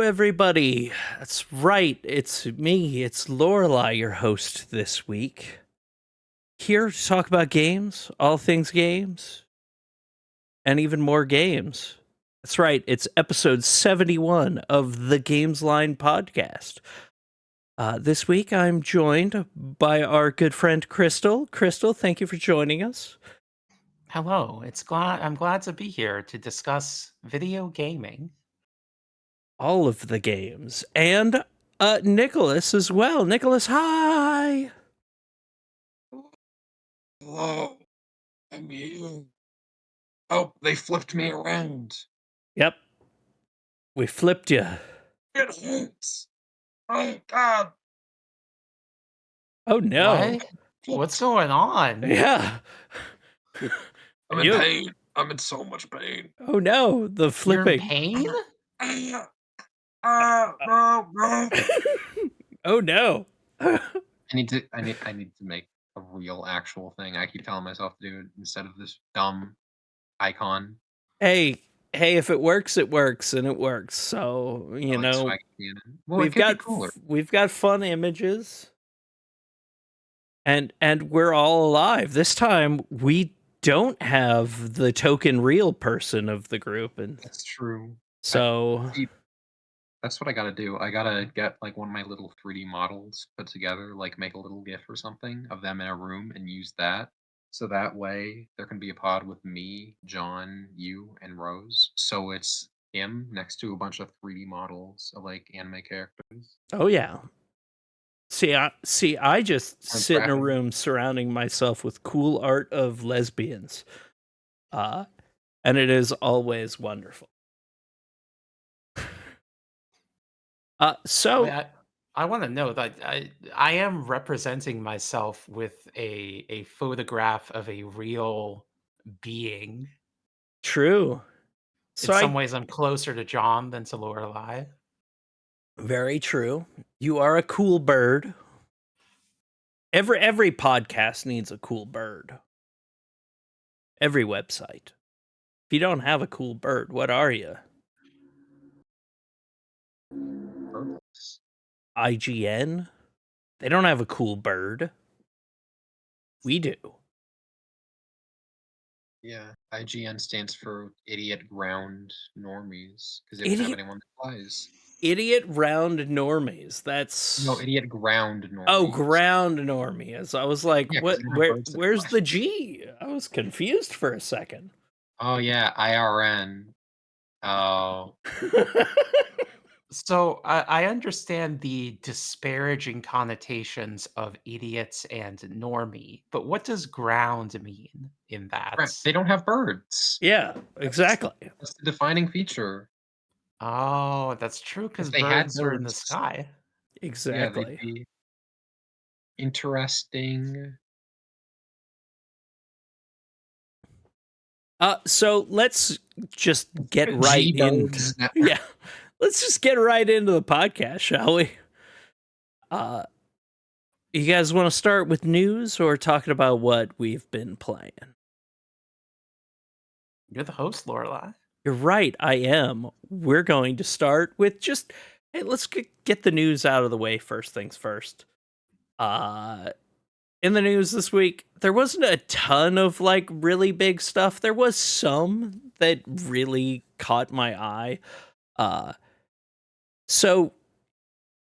everybody. That's right. It's me. It's Lorelai, your host this week. Here to talk about games, all things games, and even more games. That's right. It's episode 71 of the Gamesline podcast. This week, I'm joined by our good friend Crystal. Crystal, thank you for joining us. Hello, I'm glad to be here to discuss video gaming. All of the games. And Nikolas as well. Nikolas, hi! Hello, I'm you. Oh, they flipped me around. Yep. We flipped you. It hurts. Oh, God. Oh, no. What? What's going on? Yeah. I'm in pain. I'm in so much pain. Oh, no. The You're in flipping. pain? No. Oh, no. I need to make a real actual thing. I keep telling myself to do it instead of this dumb icon. Hey, if it works, it works, and it works. So, you know, well, we've got fun images. And we're all alive. This time we don't have the token real person of the group, and that's true. So that's what I gotta do. I gotta get like one of my little 3D models put together, like make a little GIF or something of them in a room and use that. So that way there can be a pod with me, John, you, and Rose. So it's him next to a bunch of 3D models of like anime characters. Oh yeah. I just sit in a room surrounding myself with cool art of lesbians. And it is always wonderful. So I want to know that I am representing myself with a photograph of a real being. True. So in some ways, I'm closer to John than to Lorelai. Very true. You are a cool bird. Every podcast needs a cool bird. Every website. If you don't have a cool bird, what are you? IGN? They don't have a cool bird. We do. Yeah, IGN stands for Idiot Ground Normies, because they don't have anyone that flies. Idiot Round Normies. That's... No, Idiot Ground Normies. Oh, Ground Normies. I was like, yeah, what? Where's the G? I was confused for a second. Oh, yeah, IRN. Oh. So I understand the disparaging connotations of idiots and normie, but what does ground mean in that? They don't have birds. Yeah, exactly. That's the defining feature. Oh, that's true, because birds are in the sky. Exactly. Yeah, they'd be interesting. So let's just get right into let's just get right into the podcast, shall we? You guys want to start with news or talking about what we've been playing? You're the host, Lorelai. You're right, I am. We're going to start with just, hey, let's get the news out of the way first things first. In the news this week, there wasn't a ton of like really big stuff. There was some that really caught my eye. So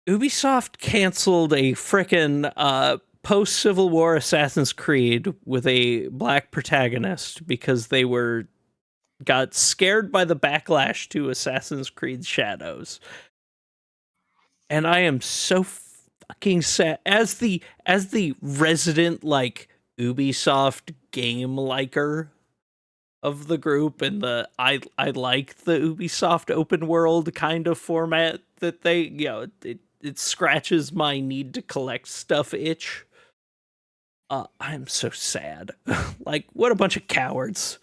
Ubisoft canceled a frickin' post-Civil War Assassin's Creed with a black protagonist because they got scared by the backlash to Assassin's Creed Shadows. And I am so fucking sad as the resident like Ubisoft game liker of the group, and I like the Ubisoft open world kind of format that they, you know, it scratches my need to collect stuff itch. I'm so sad. Like, what a bunch of cowards.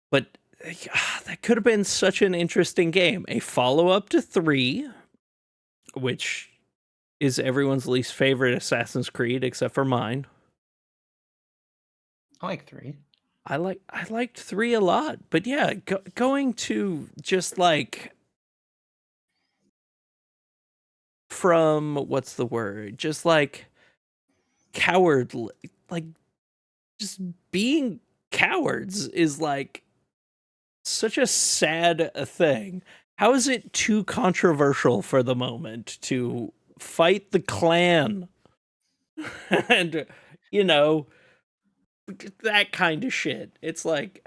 But that could have been such an interesting game. A follow-up to 3, which is everyone's least favorite Assassin's Creed, except for mine. I like 3. I liked 3 a lot, but yeah, going to just like from what's the word? Just like cowardly, like just being cowards is like such a sad thing. How is it too controversial for the moment to fight the Klan and you know that kind of shit? It's like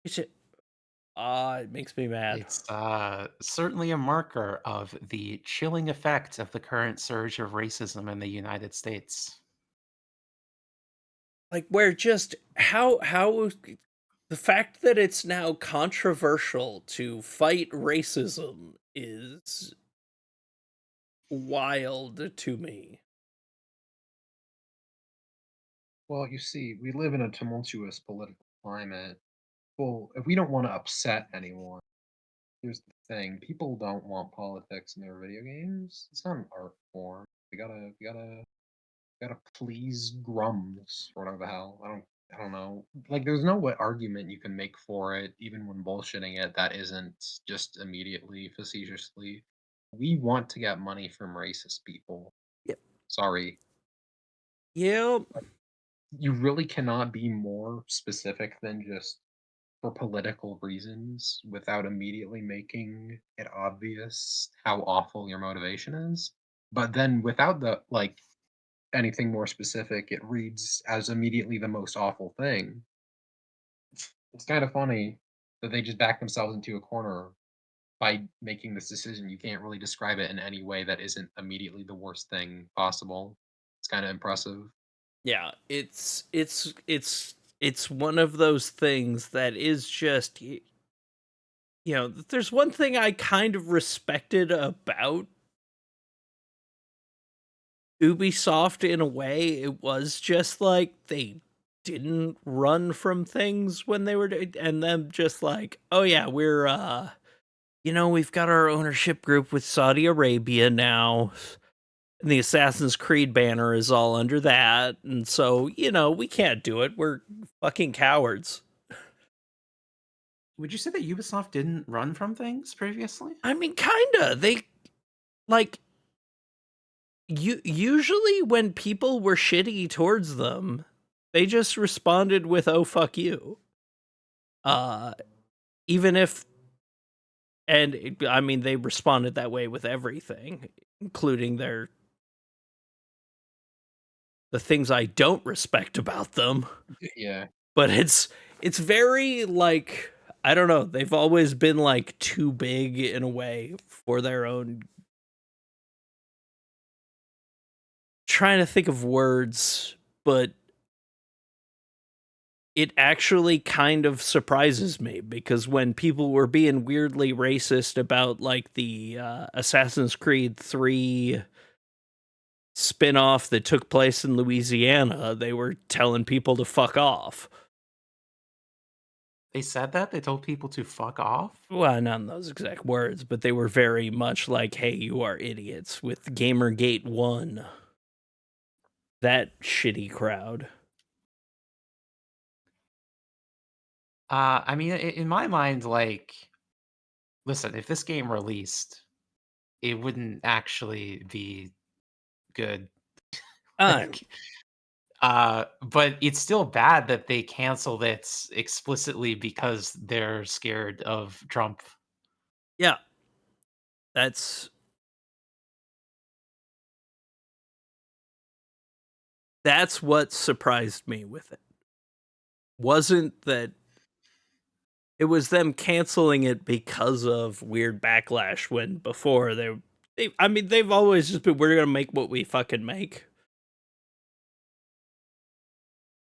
it's it makes me mad. It's certainly a marker of the chilling effect of the current surge of racism in the United States. Like where just how the fact that it's now controversial to fight racism is wild to me. Well, you see, we live in a tumultuous political climate. Well, if we don't want to upset anyone, here's the thing: people don't want politics in their video games. It's not an art form. We gotta please grums or whatever the hell. I don't know. Like, there's no what argument you can make for it, even when bullshitting it. That isn't just immediately facetiously. We want to get money from racist people. Yep. Sorry, Yep. you really cannot be more specific than just for political reasons without immediately making it obvious how awful your motivation is. But then without the like anything more specific, it reads as immediately the most awful thing. It's kind of funny that they just back themselves into a corner by making this decision. You can't really describe it in any way that isn't immediately the worst thing possible. It's kind of impressive. Yeah, it's one of those things that is just there's one thing I kind of respected about Ubisoft in a way. It was just like they didn't run from things when they were and them just like, "Oh yeah, we're we've got our ownership group with Saudi Arabia now. And the Assassin's Creed banner is all under that. And so, we can't do it. We're fucking cowards." Would you say that Ubisoft didn't run from things previously? I mean, kinda. They, like, usually when people were shitty towards them, they just responded with, "Oh, fuck you." Uh, even if, and I mean, they responded that way with everything, including the things I don't respect about them. Yeah. But it's very like, I don't know, they've always been like too big in a way for their own. Trying to think of words, but it actually kind of surprises me because when people were being weirdly racist about like the Assassin's Creed 3 spin-off that took place in Louisiana, they were telling people to fuck off. They said that? They told people to fuck off? Well, not in those exact words, but they were very much like, "Hey, you are idiots," with Gamergate 1. That shitty crowd. I mean, in my mind, like, listen, if this game released, it wouldn't actually be good. Uh, Like, but it's still bad that they canceled it explicitly because they're scared of Trump. yeah, that's what surprised me with it. Wasn't that it was them canceling it because of weird backlash when before I mean, they've always just been, "We're gonna make what we fucking make."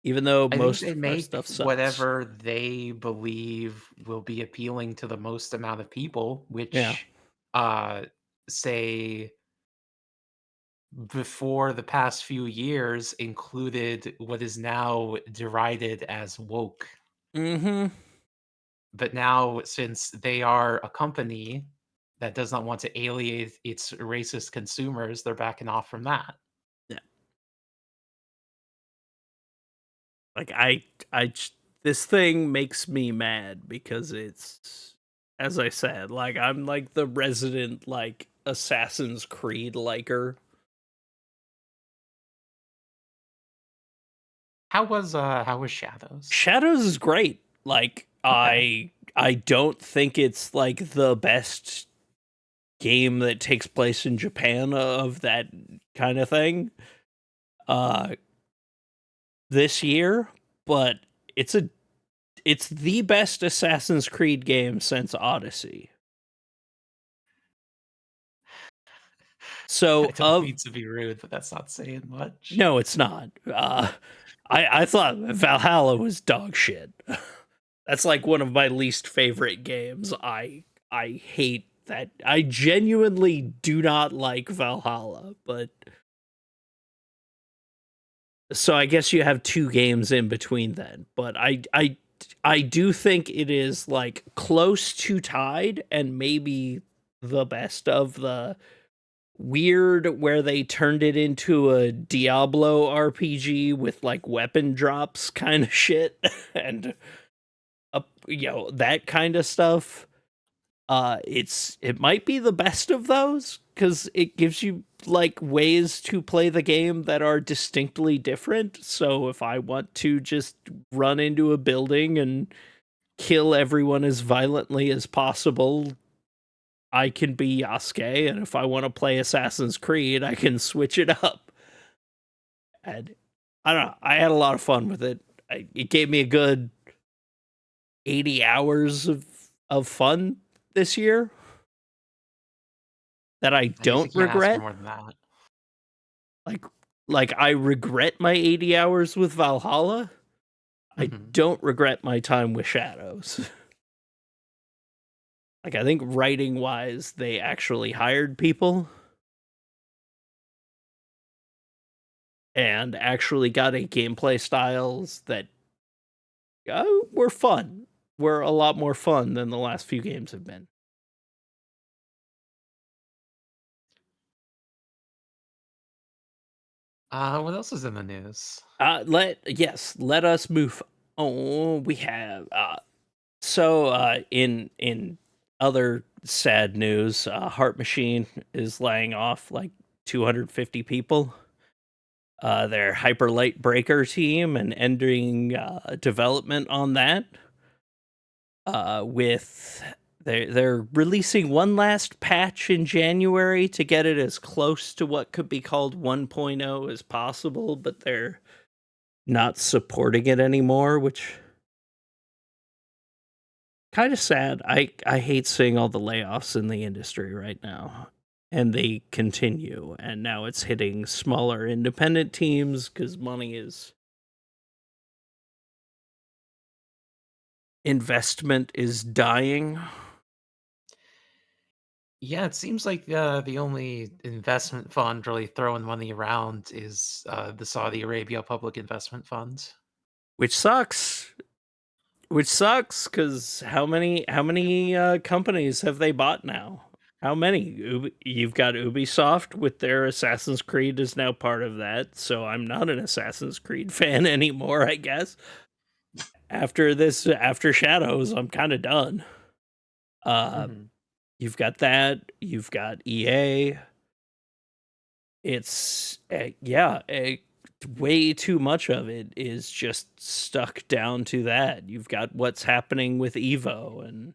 Even though I think most they of our make stuff sucks. whatever they believe will be appealing to the most amount of people, Yeah. which, say, before the past few years included what is now derided as woke. Mm-hmm. But now, since they are a company that does not want to alienate its racist consumers, they're backing off from that. Yeah. Like this thing makes me mad because it's, as I said, like I'm like the resident like Assassin's Creed liker. How was Shadows? Shadows is great. Like Okay. I don't think it's like the best game that takes place in Japan of that kind of thing this year, but it's the best Assassin's Creed game since Odyssey. I So don't mean to be rude, but that's not saying much. no, it's not. I thought Valhalla was dog shit. That's like one of my least favorite games. I hate that. I genuinely do not like Valhalla, but so I guess you have two games in between then. But I do think it is like close to tied and maybe the best of the weird where they turned it into a Diablo RPG with like weapon drops kind of shit and that kind of stuff. It might be the best of those cuz it gives you like ways to play the game that are distinctly different. So if I want to just run into a building and kill everyone as violently as possible, I can be Yasuke, and if I want to play Assassin's Creed, I can switch it up. And I don't know, I had a lot of fun with it. It gave me a good 80 hours of fun this year that I I guess don't you can't ask for regret. more than that. Like I regret my 80 hours with Valhalla. I don't regret my time with Shadows. Like I think writing wise, they actually hired people and actually got a gameplay styles that were fun. Were a lot more fun than the last few games have been. What else is in the news? Let us move. Oh, we have in other sad news, Heart Machine is laying off like 250 people. Their Hyper Light Breaker team and ending development on that. With they're releasing one last patch in January to get it as close to what could be called 1.0 as possible, but they're not supporting it anymore, which kind of sad. I hate seeing all the layoffs in the industry right now. And they continue, and now it's hitting smaller independent teams because money is investment is dying. Yeah, it seems like the only investment fund really throwing money around is the Saudi Arabia Public Investment Fund. Which sucks. Which sucks because how many companies have they bought now? How many? You've got Ubisoft with their Assassin's Creed is now part of that, so I'm not an Assassin's Creed fan anymore, I guess. After Shadows, I'm kind of done. You've got that. You've got EA. It's way too much of it is just stuck down to that. You've got what's happening with Evo and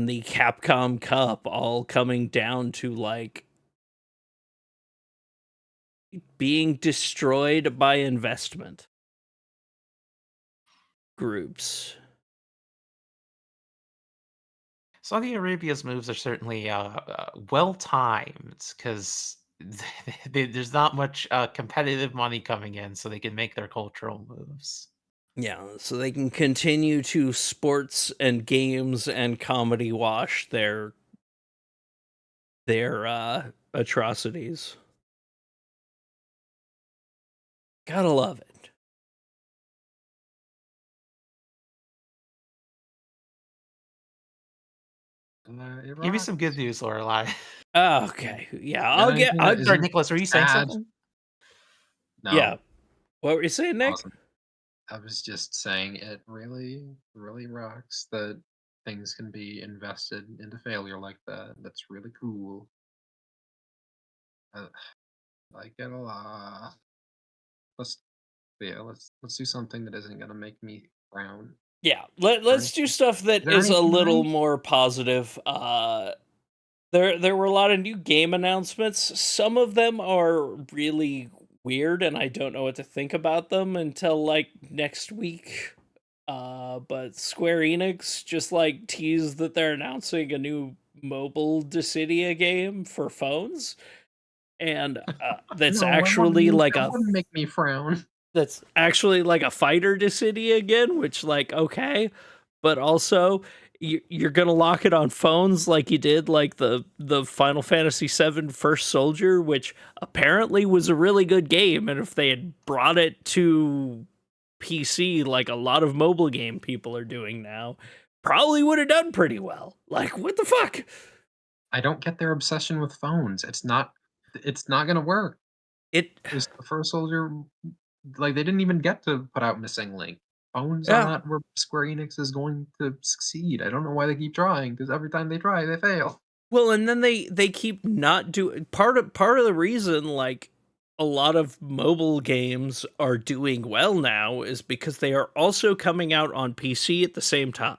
the Capcom Cup all coming down to like being destroyed by investment groups. Saudi Arabia's moves are certainly well timed because there's not much competitive money coming in, so they can make their cultural moves. Yeah, so they can continue to sports and games and comedy wash their atrocities. Gotta love it. Give me some good news, Lorelai. Okay, yeah, I'll get. Anything that Sorry, isn't Nicholas, were you saying sad. something? No, Yeah. What were you saying, Nick? awesome. I was just saying it really, really rocks that things can be invested into failure like that. That's really cool. I like it a lot. Let's yeah, let's do something that isn't gonna make me frown. Yeah, Or let's do anything. stuff Is that there is a anything little nice? more positive. There were a lot of new game announcements. Some of them are really weird, and I don't know what to think about them until like next week. But Square Enix just like teased that they're announcing a new mobile Dissidia game for phones, and that's No, actually like that a wouldn't make me frown. that's actually like a fighter Dissidia again, which like okay, but also you're gonna lock it on phones like you did like the Final Fantasy VII First Soldier, which apparently was a really good game, and if they had brought it to PC like a lot of mobile game people are doing now, probably would have done pretty well. Like what the fuck? I don't get their obsession with phones. It's not gonna work. It Is the first soldier like they didn't even get to put out Missing Link. Phones are yeah. not where Square Enix is going to succeed. I don't know why they keep trying, because every time they try, they fail. Well, and then they keep not doing part of the reason like a lot of mobile games are doing well now is because they are also coming out on PC at the same time.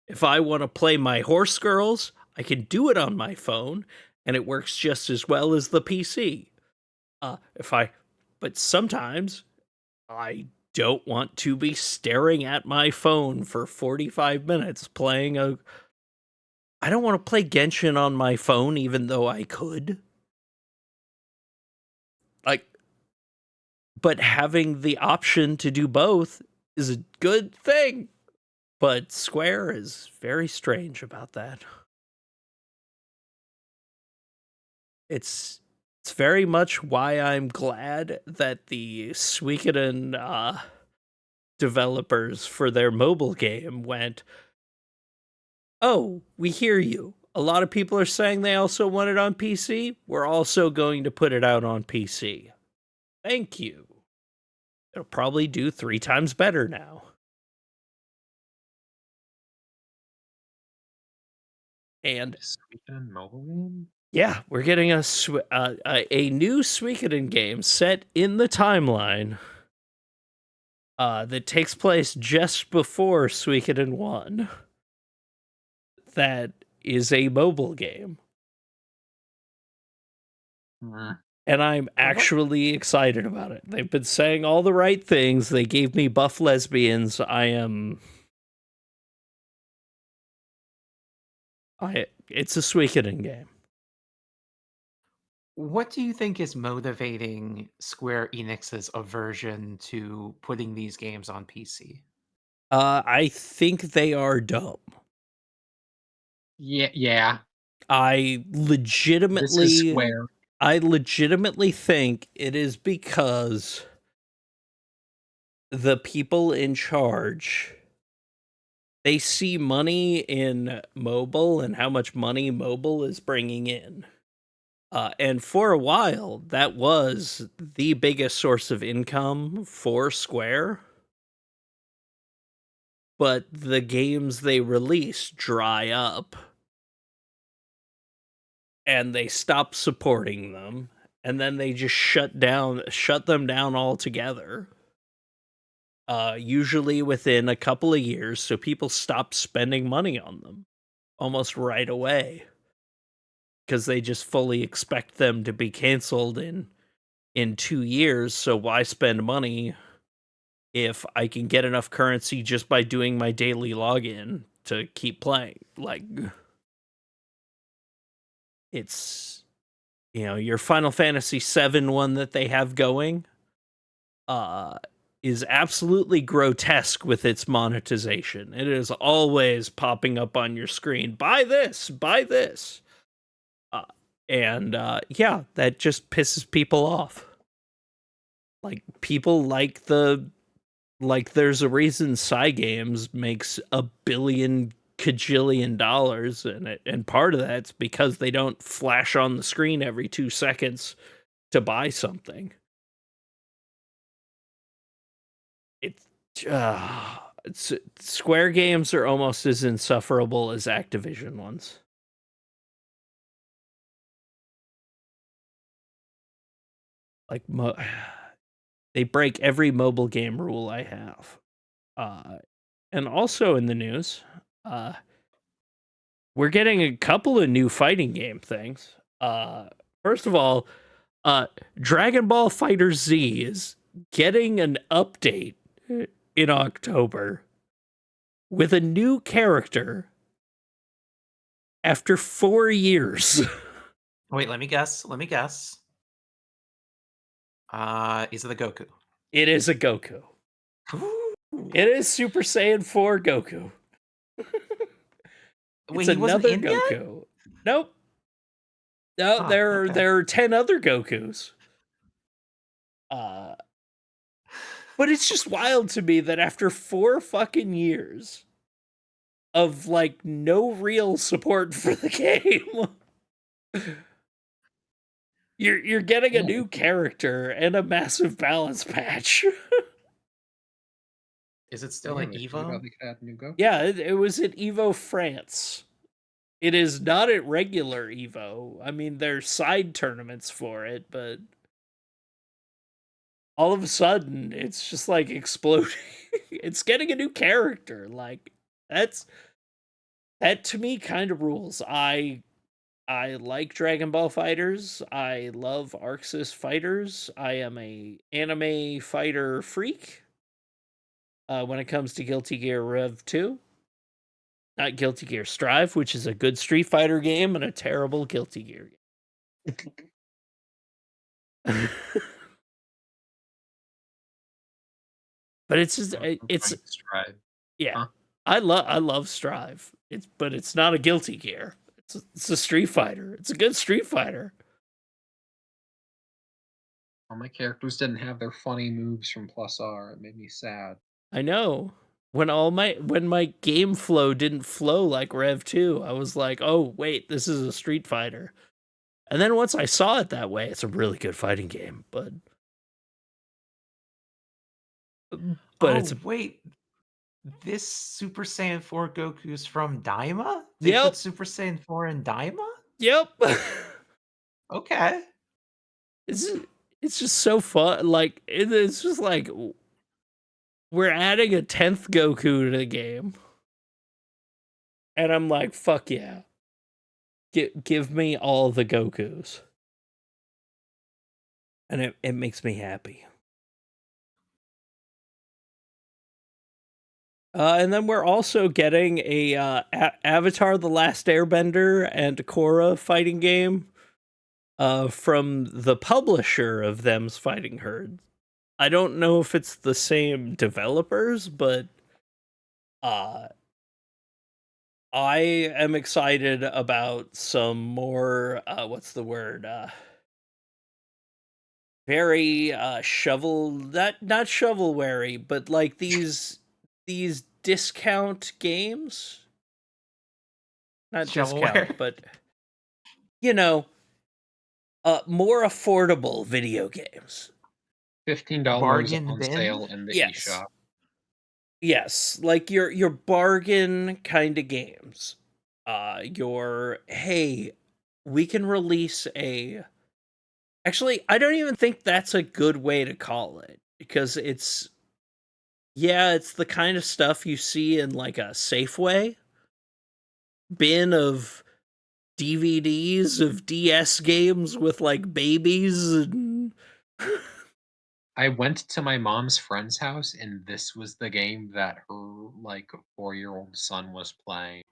If I want to play my Horse Girls, I can do it on my phone and it works just as well as the PC. If I but sometimes I don't want to be staring at my phone for 45 minutes playing a I don't want to play Genshin on my phone, even though I could. Like, but having the option to do both is a good thing. But Square is very strange about that. It's very much why I'm glad that the Suikoden developers for their mobile game went, oh, we hear you. A lot of people are saying they also want it on PC. We're also going to put it out on PC. Thank you. It'll probably do 3 times better now. And Suikoden mobile game? yeah, we're getting a new Suikoden game set in the timeline that takes place just before Suikoden 1. That is a mobile game. Mm. And I'm actually excited about it. They've been saying all the right things. They gave me buff lesbians. It's a Suikoden game. What do you think is motivating Square Enix's aversion to putting these games on PC? I think they are dumb. Yeah. I This is legitimately Square. I legitimately think it is because the people in charge, they see money in mobile and how much money mobile is bringing in. And for a while, that was the biggest source of income for Square. But the games they release dry up and they stop supporting them, and then they just shut them down altogether. Usually within a couple of years, so people stop spending money on them almost right away because they just fully expect them to be canceled in 2 years. So why spend money if I can get enough currency just by doing my daily login to keep playing? Like, it's your Final Fantasy VII one that they have going is absolutely grotesque with its monetization. It is always popping up on your screen, buy this, buy this. And yeah, that just pisses people off. Like, people like there's a reason Cygames makes $1 billion cajillion dollars, and part of that's because they don't flash on the screen every 2 seconds to buy something. it's Square games are almost as insufferable as Activision ones. Like they break every mobile game rule I have. And also in the news, we're getting a couple of new fighting game things. First of all, Dragon Ball FighterZ is getting an update in October with a new character after 4 years. Wait, let me guess. Let me guess. Is it the Goku? It is a Goku. Ooh. It is Super Saiyan 4 Goku. Wait, It's he wasn't another in yet? Goku. Nope. No, Huh, there okay. are 10 other Gokus. But it's just wild to me that after 4 fucking years of like no real support for the game, you're getting a new character and a massive balance patch. Is it still at They figured out Evo? they could add new Goku. Yeah, it was at Evo France. It is not at regular Evo. I mean, there's side tournaments for it, but all of a sudden, it's just like exploding. It's getting a new character. Like that to me kind of rules. I like Dragon Ball Fighters. I love ArcSys Fighters. I am a anime fighter freak. When it comes to Guilty Gear Rev 2. Not Guilty Gear Strive, which is a good Street Fighter game and a terrible Guilty Gear game. But it's just it's Strive. yeah. Huh? I love Strive. But it's not a Guilty Gear. It's a Street Fighter. It's a good Street Fighter. All my characters didn't have their funny moves from Plus R. It made me sad. I know. When my game flow didn't flow like Rev 2, I was like, "Oh, wait, this is a Street Fighter." And then once I saw it that way, it's a really good fighting game, but it's wait. This Super Saiyan 4 Goku is from Daima? They Yep. put Super Saiyan 4 in Daima? Yep. Okay. It's just so fun. Like it's just like we're adding a 10th Goku to the game. And I'm like, fuck yeah. Give me all the Gokus. And it makes me happy. And then we're also getting a Avatar: The Last Airbender and Korra fighting game from the publisher of them's Fighting Herd. I don't know if it's the same developers, but I am excited about some more what's the word? Very not shovelware, but like these discount games. Not Shovelware. discount, but you know, more affordable video games. $15 Bargain on bin? sale in the Yes. eShop. Yes, like your bargain kind of games. Hey, we can release a. Actually, I don't even think that's a good way to call it because it's the kind of stuff you see in like a Safeway bin of DVDs of DS games with like babies and I went to my mom's friend's house, and this was the game that her like 4-year-old son was playing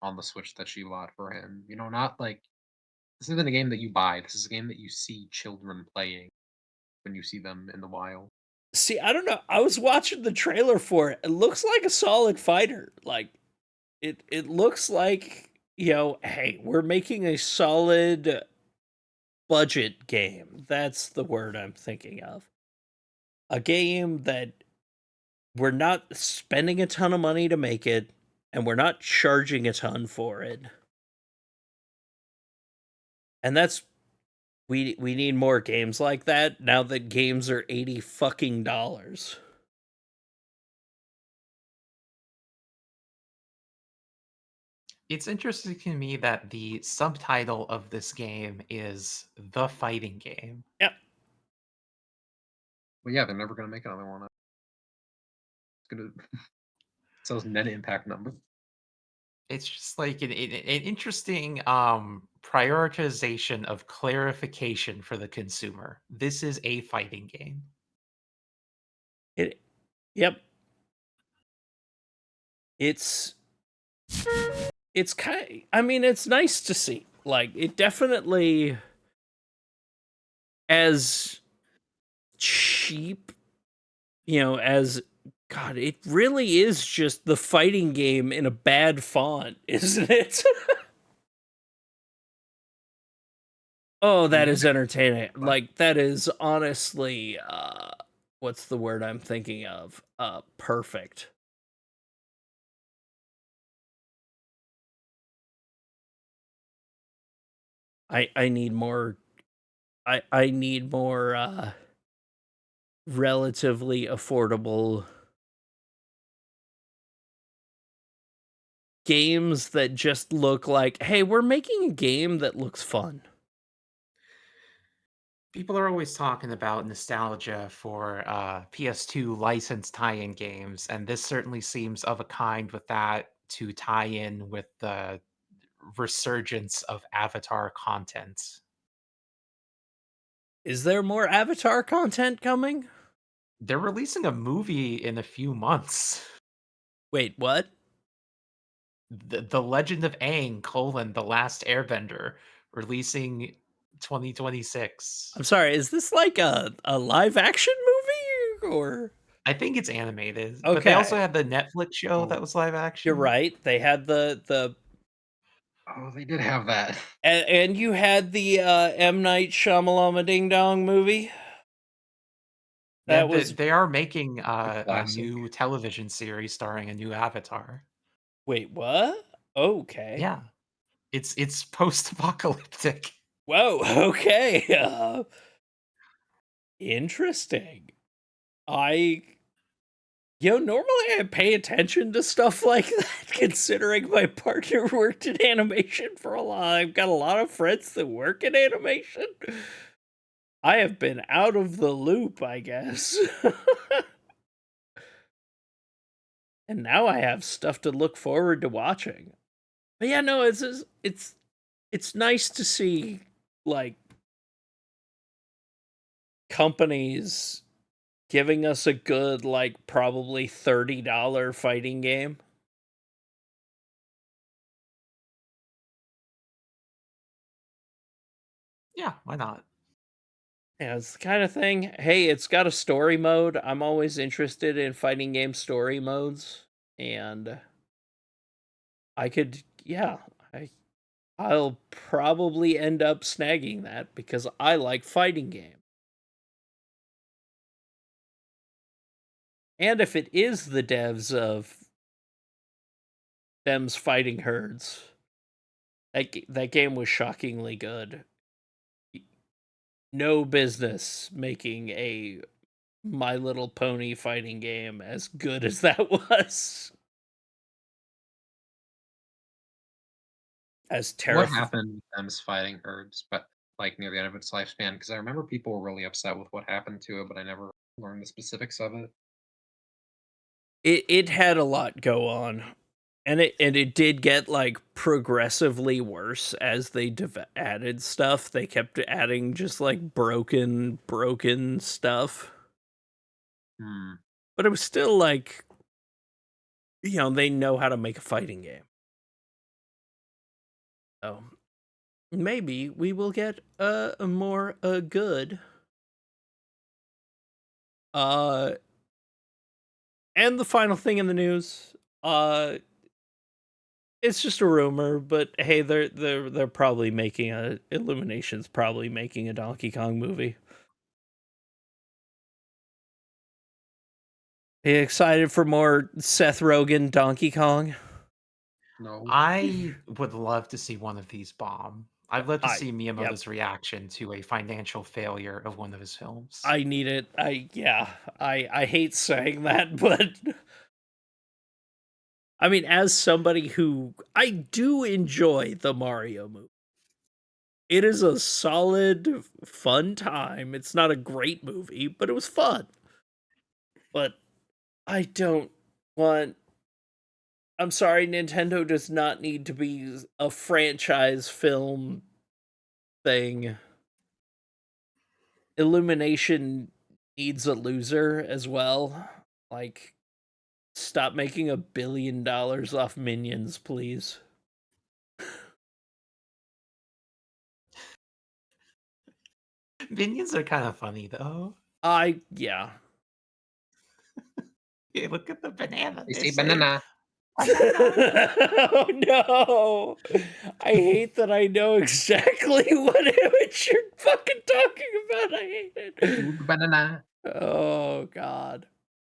on the Switch that she bought for him. You know, not like this isn't a game that you buy. This is a game that you see children playing when you see them in the wild. See, I don't know. I was watching the trailer for it. It looks like a solid fighter. Like it looks like, hey, we're making a solid budget game. That's the word I'm thinking of. A game that we're not spending a ton of money to make it, and we're not charging a ton for it. And that's we need more games like that now that games are $80 fucking dollars. It's interesting to me that the subtitle of this game is The Fighting Game. Yep. Well, yeah, they're never gonna make another one. It's gonna sells net impact number. It's just like an interesting prioritization of clarification for the consumer. This is a fighting game. It. Yep. It's kind of, I mean, it's nice to see. Like, it definitely, as cheap, as God, it really is just the fighting game in a bad font, isn't it? Oh, that Yeah. is entertaining. Like, that is honestly, what's the word I'm thinking of? Perfect. I need more. I need more relatively affordable games that just look like, hey, we're making a game that looks fun. People are always talking about nostalgia for PS2 licensed tie-in games, and this certainly seems of a kind with that to tie in with the resurgence of Avatar content. Is there more Avatar content coming? They're releasing a movie in a few months. Wait, what? The Legend of Aang: The Last Airbender, releasing 2026. I'm sorry, is this like a live action movie or I think it's animated, but they also okay. had the Netflix show that Oh, was live You're action. right. They had the oh, they did have that. and you had the M Night Shyamalama Ding Dong movie. Yeah, That was they are making The a classic. new television series starring a new Avatar. wait, what? Okay. Yeah, it's post-apocalyptic. Whoa, okay. Interesting. I normally I pay attention to stuff like that, considering my partner worked in animation for a lot. I've got a lot of friends that work in animation. I have been out of the loop, I guess. And now I have stuff to look forward to watching. But yeah, no, it's nice to see like companies giving us a good like probably $30 fighting game. Yeah, why not? Yeah, it's the kind of thing. Hey, it's got a story mode. I'm always interested in fighting game story modes, and I could, yeah, I'll probably end up snagging that because I like fighting game. And if it is the devs of them's fighting herds, that game was shockingly good. No business making a My Little Pony fighting game as good as that was. As What terrifying. happened with them's fighting herds, but like near the end of its lifespan? Because I remember people were really upset with what happened to it, but I never learned the specifics of it. It had a lot go on, and it did get like progressively worse as they added stuff. They kept adding just like broken stuff, Hmm. but it was still like, they know how to make a fighting game. So maybe we will get a more good. Uh, and the final thing in the news, it's just a rumor, but hey, they're probably making Illumination's probably making a Donkey Kong movie. Are you excited for more Seth Rogen Donkey Kong? No. I would love to see one of these bomb. I'd love to see Yep. Miyamoto's reaction to a financial failure of one of his films. I need it. I hate saying that, but I mean, as somebody who I do enjoy the Mario movie. It is a solid, fun time. It's not a great movie, but it was fun. But I don't want. I'm sorry, Nintendo does not need to be a franchise film thing. Illumination needs a loser as well. Like, stop making $1 billion off Minions, please. Minions are kind of funny though. Yeah. Hey, look at the banana. They They're say saying, banana. "Banana." Oh no! I hate that I know exactly what image you're fucking talking about. I hate it. Banana. Oh god.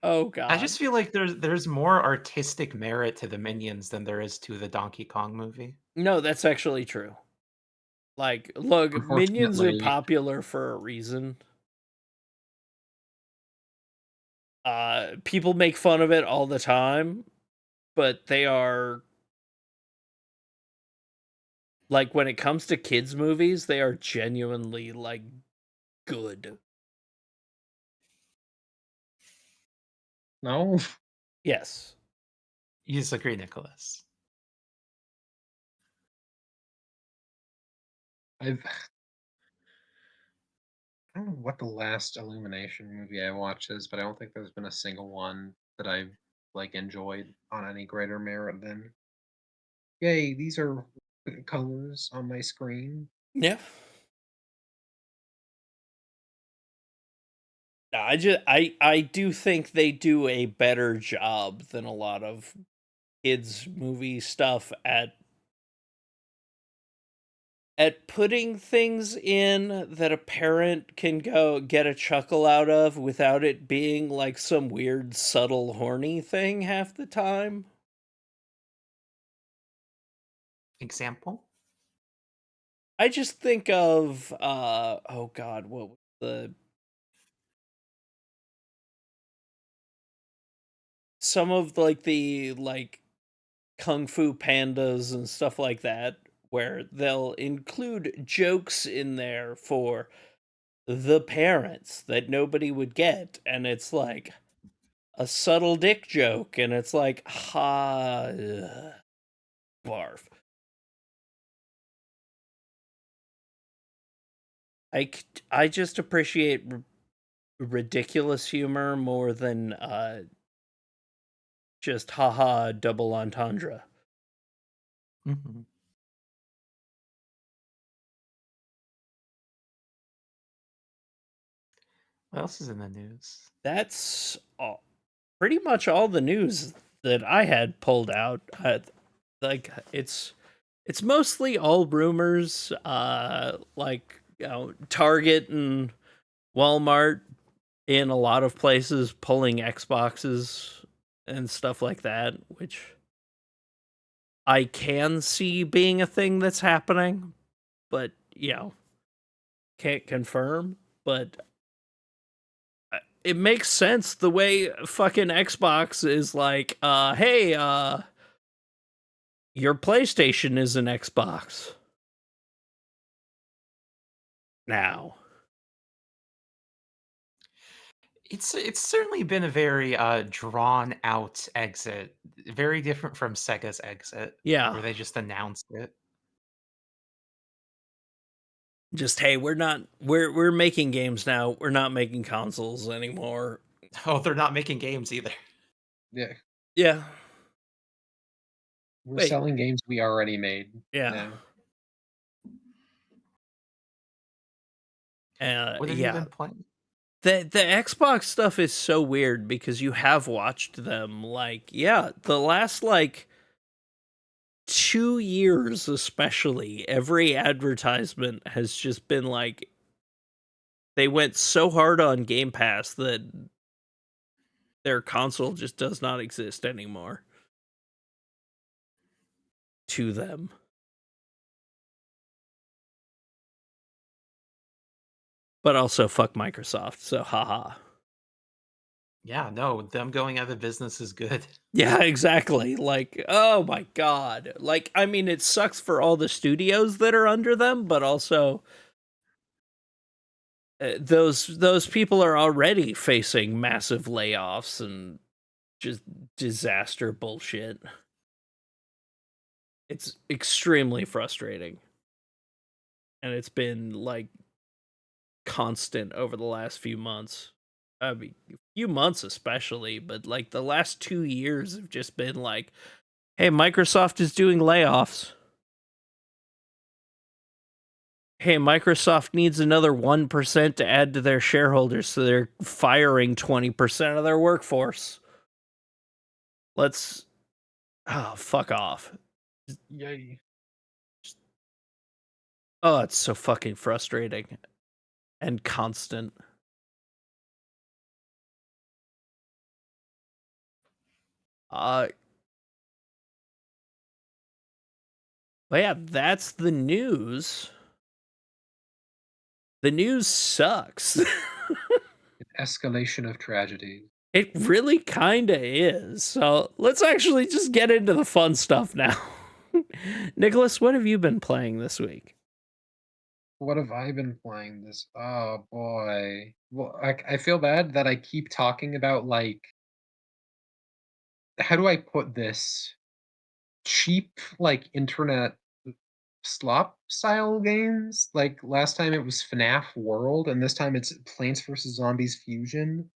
Oh god. I just feel like there's more artistic merit to the Minions than there is to the Donkey Kong movie. No, that's actually true. Like, look, Minions are Unfortunately, popular for a reason. People make fun of it all the time, but they are like when it comes to kids movies, they are genuinely like good. no. Yes. You disagree, Nicholas? I don't know what the last Illumination movie I watched is, but I don't think there's been a single one that I've like enjoyed on any greater merit than, yay, these are colors on my screen. Yeah. No, I do think they do a better job than a lot of kids movie stuff at putting things in that a parent can go get a chuckle out of without it being like some weird subtle horny thing half the time. Example? I just think of oh god, what was the some of like the like kung fu pandas and stuff like that where they'll include jokes in there for the parents that nobody would get, and it's like a subtle dick joke, and it's like barf. I just appreciate ridiculous humor more than just haha double entendre. Mhm. What else is in the news? That's pretty much all the news that I had pulled out. Like it's mostly all rumors. Like Target and Walmart in a lot of places pulling Xboxes and stuff like that, which I can see being a thing that's happening, but can't confirm. But it makes sense the way fucking Xbox is like, hey, your PlayStation is an Xbox now. It's certainly been a very drawn out exit, very different from Sega's exit, Yeah. where they just announced it. Just hey, we're making games now. We're not making consoles anymore. Oh, they're not making games either. Yeah, Yeah. we're Wait. selling games we already made Yeah. now. What have you Yeah. been playing? The Xbox stuff is so weird because you have watched them the last 2 years especially, every advertisement has just been like they went so hard on Game Pass that their console just does not exist anymore to them. But also fuck Microsoft, so haha. Yeah, no, them going out of business is good. Yeah, exactly. Like, oh my god. Like, I mean, it sucks for all the studios that are under them, but also those people are already facing massive layoffs and just disaster bullshit. It's extremely frustrating. And it's been like constant over the last few months. I mean, few months especially, but like the last 2 years have just been like, hey, Microsoft is doing layoffs. Hey, Microsoft needs another 1% to add to their shareholders, so they're firing 20% of their workforce. Let's fuck off. Yay. Oh, it's so fucking frustrating and constant. But yeah, that's the news. The news sucks. An escalation of tragedy. It really kinda is. So let's actually just get into the fun stuff now. Nicholas, what have you been playing this week? What have I been playing this? Oh boy. Well, I feel bad that I keep talking about like how do I put this? Cheap like internet slop style games. Like last time it was FNAF World, and this time it's Plants vs Zombies Fusion,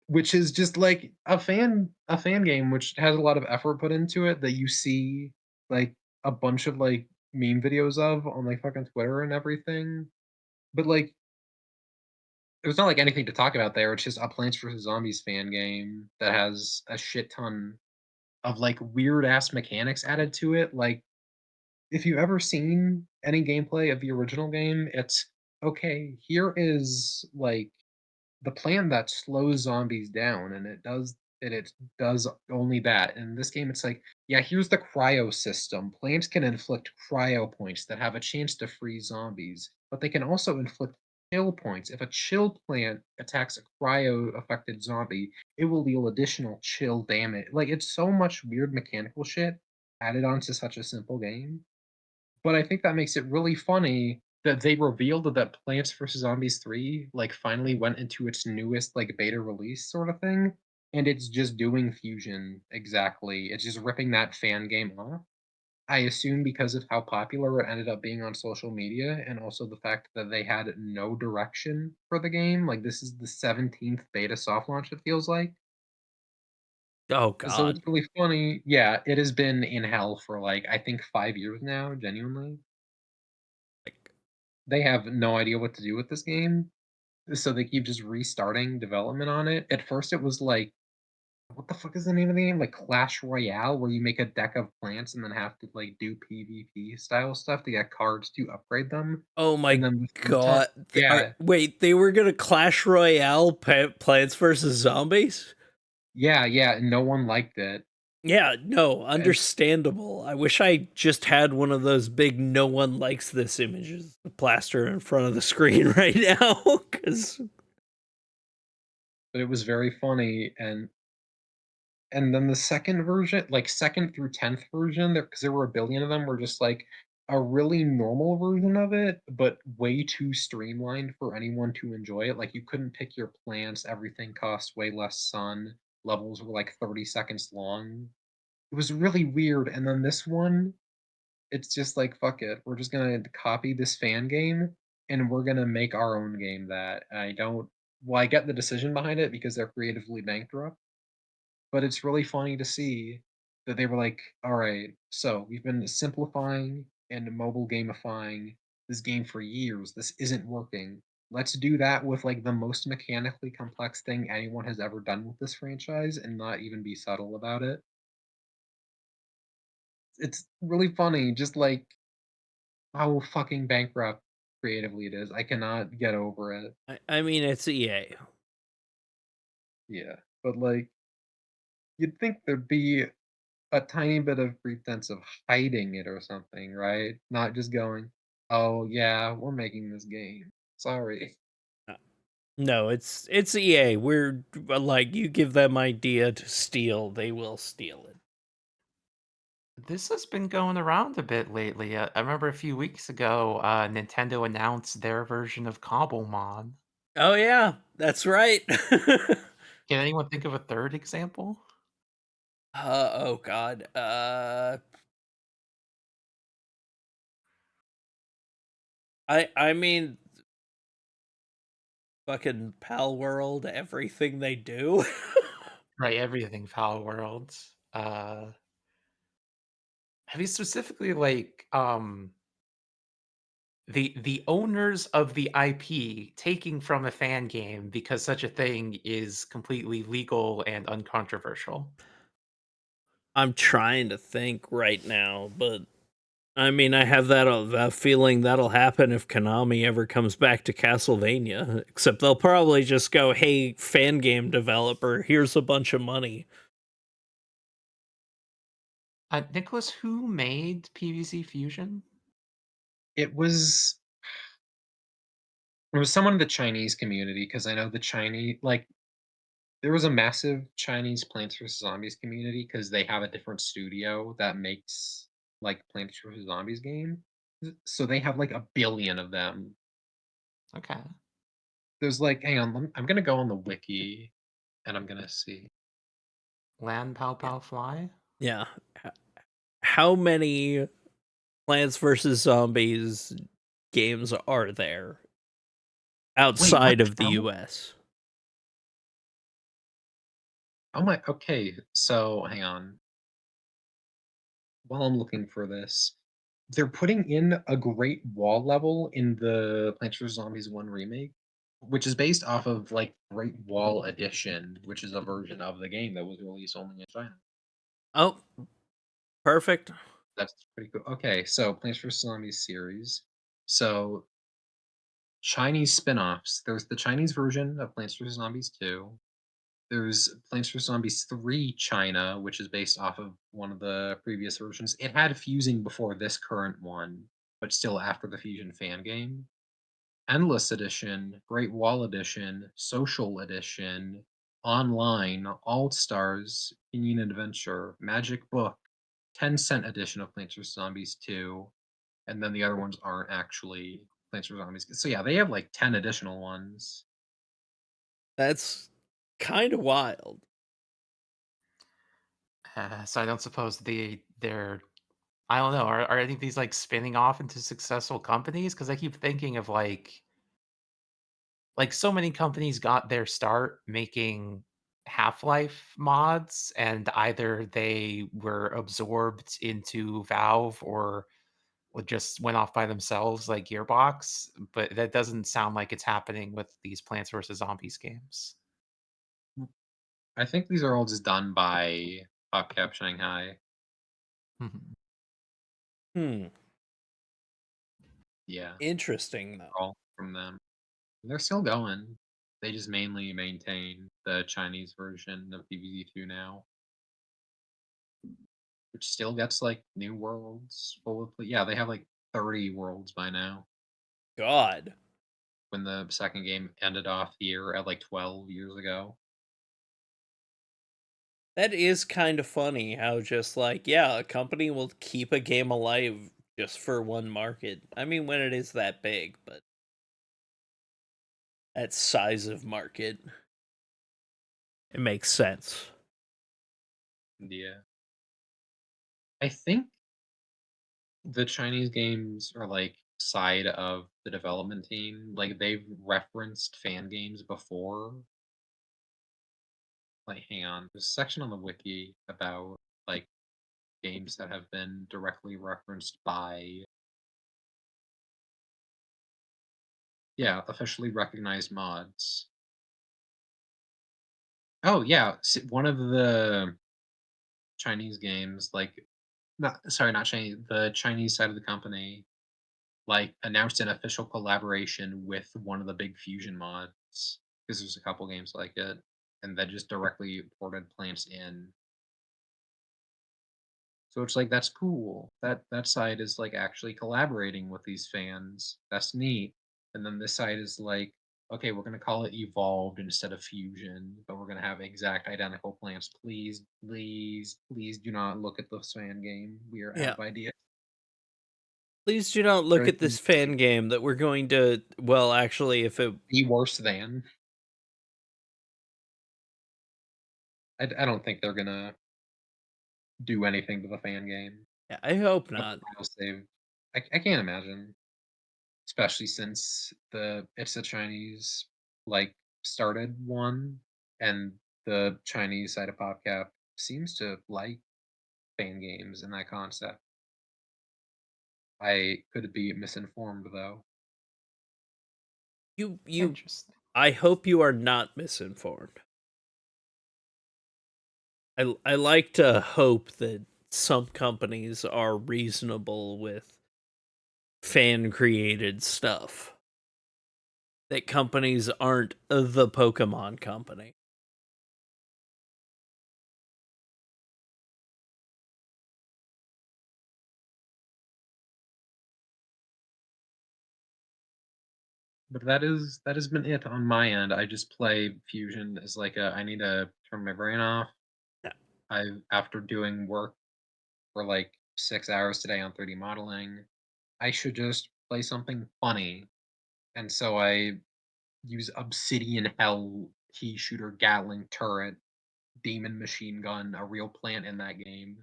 which is just like a fan game which has a lot of effort put into it that you see like a bunch of like meme videos of on like fucking Twitter and everything. But like there's not like anything to talk about there. It's just a Plants vs Zombies fan game that has a shit ton of like weird ass mechanics added to it. Like if you've ever seen any gameplay of the original game, it's okay, here is like the plan that slows zombies down, and it does only that. In this game, it's like, yeah, here's the cryo system. Plants can inflict cryo points that have a chance to freeze zombies, but they can also inflict chill points. If a chilled plant attacks a cryo affected zombie, it will deal additional chill damage. Like it's so much weird mechanical shit added onto such a simple game. But I think that makes it really funny that they revealed that Plants vs. Zombies 3 like finally went into its newest like beta release sort of thing, and it's just doing fusion exactly. It's just ripping that fan game off. I assume because of how popular it ended up being on social media, and also the fact that they had no direction for the game. Like this is the 17th beta soft launch, it feels like. Oh So it's god. really funny. Yeah, it has been in hell for like I think 5 years now, genuinely. Like, They have no idea what to do with this game, so they keep just restarting development on it. At first, it was like, what the fuck is the name of the game? Like Clash Royale, where you make a deck of plants and then have to like do PvP style stuff to get cards to upgrade them. oh And my then the third time, god. yeah, Wait, they were gonna Clash Royale Plants vs. Zombies? yeah, and no one liked it. Yeah, no, And understandable. I wish I just had one of those big no one likes this images to plaster in front of the screen right now. Cause but it was very funny, and then the second version, like second through 10th version, there because there were a billion of them, were just like a really normal version of it, but way too streamlined for anyone to enjoy it. Like you couldn't pick your plants, everything cost way less sun, levels were like 30 seconds long. It was really weird. And then this one, it's just like fuck it. We're just gonna copy this fan game and we're gonna make our own game that I don't well, I get the decision behind it because they're creatively bankrupt, but it's really funny to see that they were like, all right, so we've been simplifying and mobile gamifying this game for years. This isn't working. Let's do that with like the most mechanically complex thing anyone has ever done with this franchise and not even be subtle about it. It's really funny, just like how fucking bankrupt creatively it is. I cannot get over it. I mean it's EA. Yeah. But like, you'd think there'd be a tiny bit of pretense of hiding it or something, right? Not just going, "Oh, yeah, we're making this game. Sorry." No, it's EA. We're like, you give them idea to steal, they will steal it. This has been going around a bit lately. I remember a few weeks ago, Nintendo announced their version of Cobblemon. Oh yeah, that's right. Can anyone think of a third example? Oh god. I mean, fucking Pal World, everything they do. Right, everything Foul Worlds. Have you specifically like the owners of the IP taking from a fan game because such a thing is completely legal and uncontroversial? I'm trying to think right now, but I mean, I have that feeling that'll happen if Konami ever comes back to Castlevania. Except they'll probably just go, "Hey, fan game developer, here's a bunch of money." Nicholas, who made PvZ Fusion? It was someone in the Chinese community because I know the Chinese like there was a massive Chinese Plants vs Zombies community because they have a different studio that makes like Plants vs Zombies game. So they have like a billion of them. Okay. There's like, hang on, I'm gonna go on the wiki and I'm gonna see. Land Pow Pow Fly? Yeah. How many Plants vs Zombies games are there Wait, what outside the of the hell? US? Oh my, okay. So hang on. While I'm looking for this, they're putting in a Great Wall level in the Plants vs Zombies 1 remake, which is based off of like Great Wall Edition, which is a version of the game that was released only in China. Oh, perfect. That's pretty cool. Okay, so Plants vs Zombies series. So Chinese spin-offs. There's the Chinese version of Plants vs Zombies 2. There's Plants vs Zombies 3 China, which is based off of one of the previous versions. It had fusing before this current one, but still after the Fusion fan game. Endless Edition, Great Wall Edition, Social Edition, Online, All Stars, Union Adventure, Magic Book, 10-cent edition of Plants vs Zombies 2, and then the other ones aren't actually Plants vs Zombies. So yeah, they have like 10 additional ones. That's kind of wild. So I don't suppose they're I don't know. Are any of these like spinning off into successful companies? Because I keep thinking of so many companies got their start making Half-Life mods, and either they were absorbed into Valve or just went off by themselves like Gearbox, but that doesn't sound like it's happening with these Plants vs Zombies games. I think these are all just done by PopCap Shanghai. Mhm. Hmm. Yeah, Interesting though. all from them. They're still going. They just mainly maintain the Chinese version of PvZ2 now, which still gets like new worlds full of. Yeah, they have like 30 worlds by now. God. When the second game ended off here at like 12 years ago. That is kind of funny how just like, yeah, a company will keep a game alive just for one market. I mean, when it is that big, but that size of market, it makes sense. Yeah, I think the Chinese games are like side of the development team. Like they've referenced fan games before. Like, hang on, there's a section on the wiki about like games that have been directly referenced by officially recognized mods. Oh yeah, one of the Chinese games, like not sorry, not Chinese, the Chinese side of the company, like announced an official collaboration with one of the big Fusion mods because there's a couple games like it, and that just directly ported plants in. So it's like that's cool. That side is like actually collaborating with these fans. That's neat. And then this side is like, okay, we're gonna call it Evolved instead of Fusion, but we're gonna have exact identical plants. Please, please, please do not look at this fan game. We are out Yeah. of ideas. Please do not look at this fan Everything game that we're going to. Well, actually, if it. be worse than. I don't think they're gonna do anything to the fan game. Yeah, I hope But not. Final save, I can't imagine, especially since it's a Chinese like started one, and the Chinese side of PopCap seems to like fan games and that concept. I could be misinformed though. You. Interesting. I hope you are not misinformed. I like to hope that some companies are reasonable with fan created stuff. That companies aren't the Pokemon company. But that has been it on my end. I just play Fusion as like a I need to turn my brain off. Yeah. I after doing work for like 6 hours today on 3D modeling, I should just play something funny. And so I use Obsidian Hell, Key Shooter, Gatling Turret, Demon Machine Gun, a real plant in that game.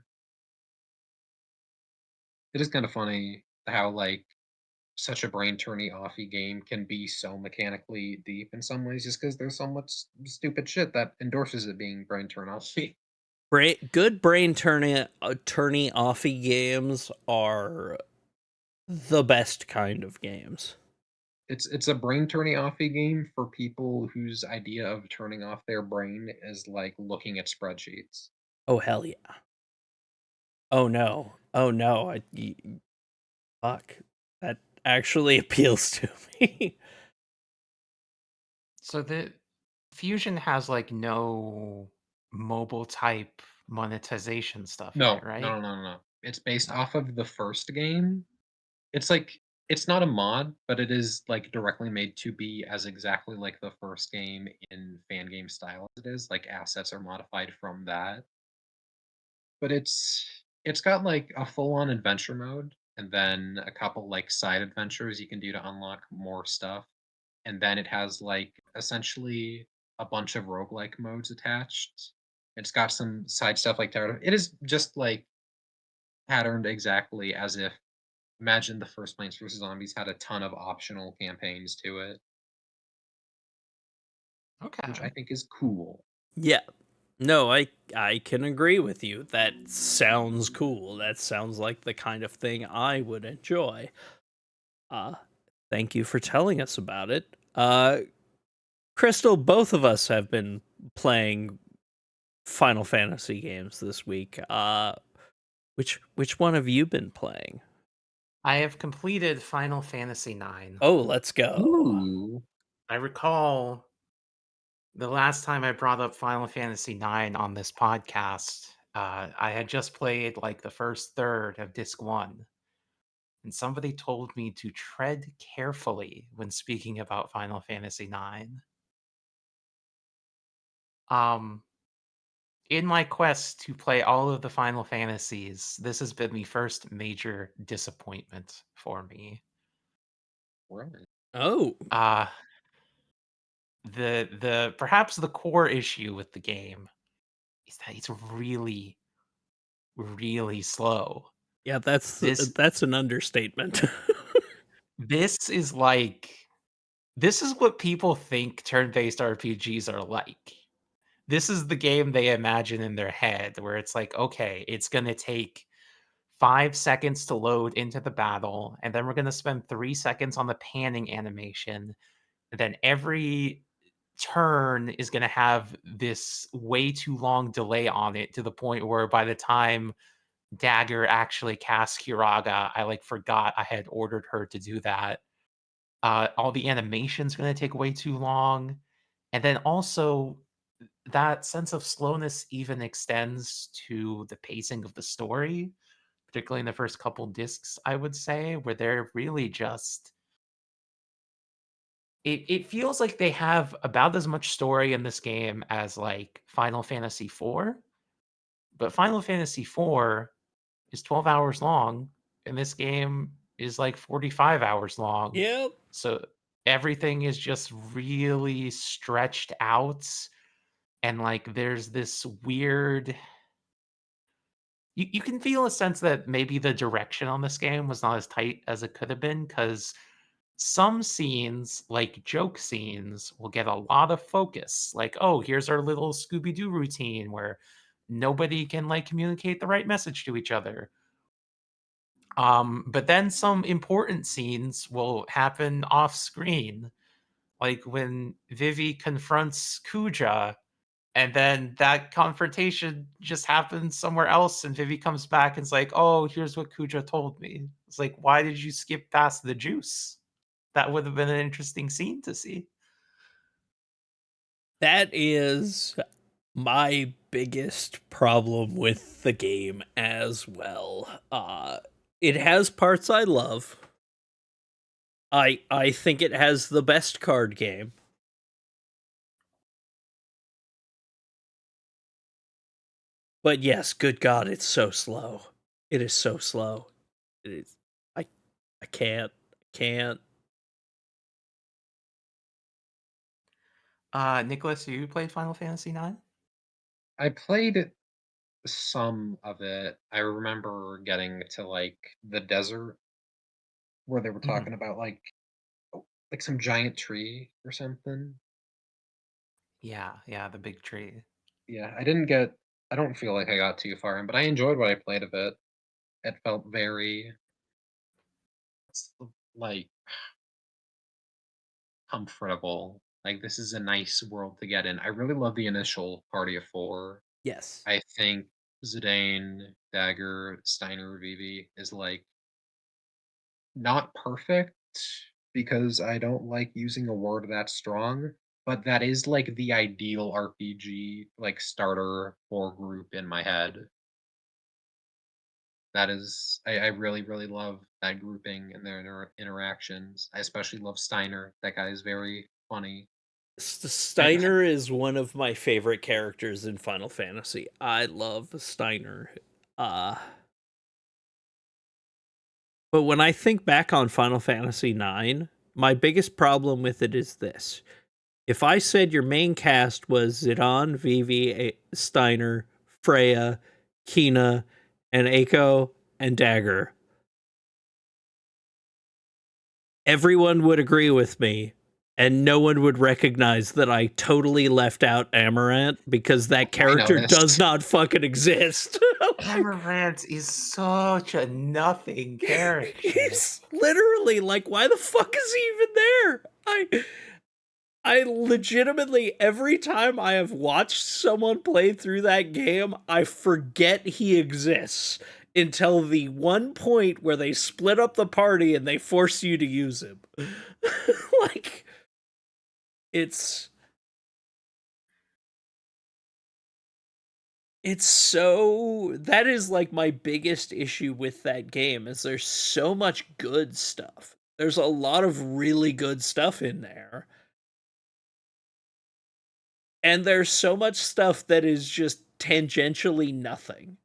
It is kind of funny how like such a brain turny offy game can be so mechanically deep in some ways just because there's so much stupid shit that endorses it being brain turn offy. Good brain turny offy games are the best kind of games. It's a brain turny offy game for people whose idea of turning off their brain is like looking at spreadsheets. Oh hell yeah. Oh no. Oh no. Fuck. That actually appeals to me. So the Fusion has like no mobile type monetization stuff in it, No, right? no, no, no, no. It's based No. off of the first game. It's like it's not a mod, but it is like directly made to be as exactly like the first game in fan game style as it is. Like assets are modified from that. But it's got like a full-on adventure mode and then a couple like side adventures you can do to unlock more stuff. And then it has like essentially a bunch of roguelike modes attached. It's got some side stuff like Tower. It is just like patterned exactly as if imagine the first Plants vs Zombies had a ton of optional campaigns to it, which I Okay. think is cool. Yeah. No, I can agree with you. That sounds cool. That sounds like the kind of thing I would enjoy. Uh thank you for telling us about it. Crystal, both of us have been playing Final Fantasy games this week. Which one have you been playing? I have completed Final Fantasy IX. Oh, let's go. Ooh. I recall the last time I brought up Final Fantasy IX on this podcast, I had just played like the first third of Disc 1, and somebody told me to tread carefully when speaking about Final Fantasy IX. Um, in my quest to play all of the Final Fantasies, this has been the first major disappointment for me. Right. Oh, Uh the perhaps the core issue with the game is that it's really, really slow. yeah, This that's an understatement. this is like this is what people think turn-based RPGs are like. This is the game they imagine in their head where it's like, okay, it's gonna take 5 seconds to load into the battle, and then we're gonna spend 3 seconds on the panning animation, and then every turn is gonna have this way too long delay on it to the point where by the time Dagger actually casts Hiraga, I, like, forgot I had ordered her to do that. All the animation's gonna take way too long, and then also that sense of slowness even extends to the pacing of the story, particularly in the first couple discs, I would say, where they're really just It feels like they have about as much story in this game as, like, Final Fantasy IV, but Final Fantasy IV is 12 hours long, and this game is, like, 45 hours long. Yep. So, everything is just really stretched out, and, like, there's this weird you can feel a sense that maybe the direction on this game was not as tight as it could have been, because some scenes, like joke scenes, will get a lot of focus. Like, oh, here's our little Scooby Doo routine where nobody can like communicate the right message to each other. But then some important scenes will happen off screen, like when Vivi confronts Kuja, and then that confrontation just happens somewhere else, and Vivi comes back and's like, "Oh, here's what Kuja told me." It's like, why did you skip past the juice? That would have been an interesting scene to see. That is my biggest problem with the game as well. It has parts I love. I think it has the best card game. But yes, good God, it's so slow. It is so slow. It is. I I can't. Nicholas, you played Final Fantasy IX? I played some of it. I remember getting to like the desert where they were Mhm. talking about like some giant tree or something. Yeah, yeah, the big tree. Yeah, I don't feel like I got too far in, but I enjoyed what I played of it. It felt very like comfortable. Like this is a nice world to get in. I really love the initial party of four. Yes. I think Zidane, Dagger, Steiner, Vivi is like not perfect because I don't like using a word that strong, but that is like the ideal RPG like starter or group in my head. That is I really, really love that grouping and their interactions. I especially love Steiner. That guy is very funny. I Steiner is one of my favorite characters in Final Fantasy. I love Steiner. Uh but when I think back on Final Fantasy 9, my biggest problem with it is this. If I said your main cast was Zidane, Vivi, Steiner, Freya, Kina, and Eiko and Dagger, everyone would agree with me, and no one would recognize that I totally left out Amaranth because that I character does noticed. not fucking exist. Amaranth is such a nothing character. He's literally like, why the fuck is he even there? I legitimately, every time I have watched someone play through that game, I forget he exists until the one point where they split up the party and they force you to use him. Like, it's it's so that is like my biggest issue with that game is there's so much good stuff. There's a lot of really good stuff in there. And there's so much stuff that is just tangentially nothing.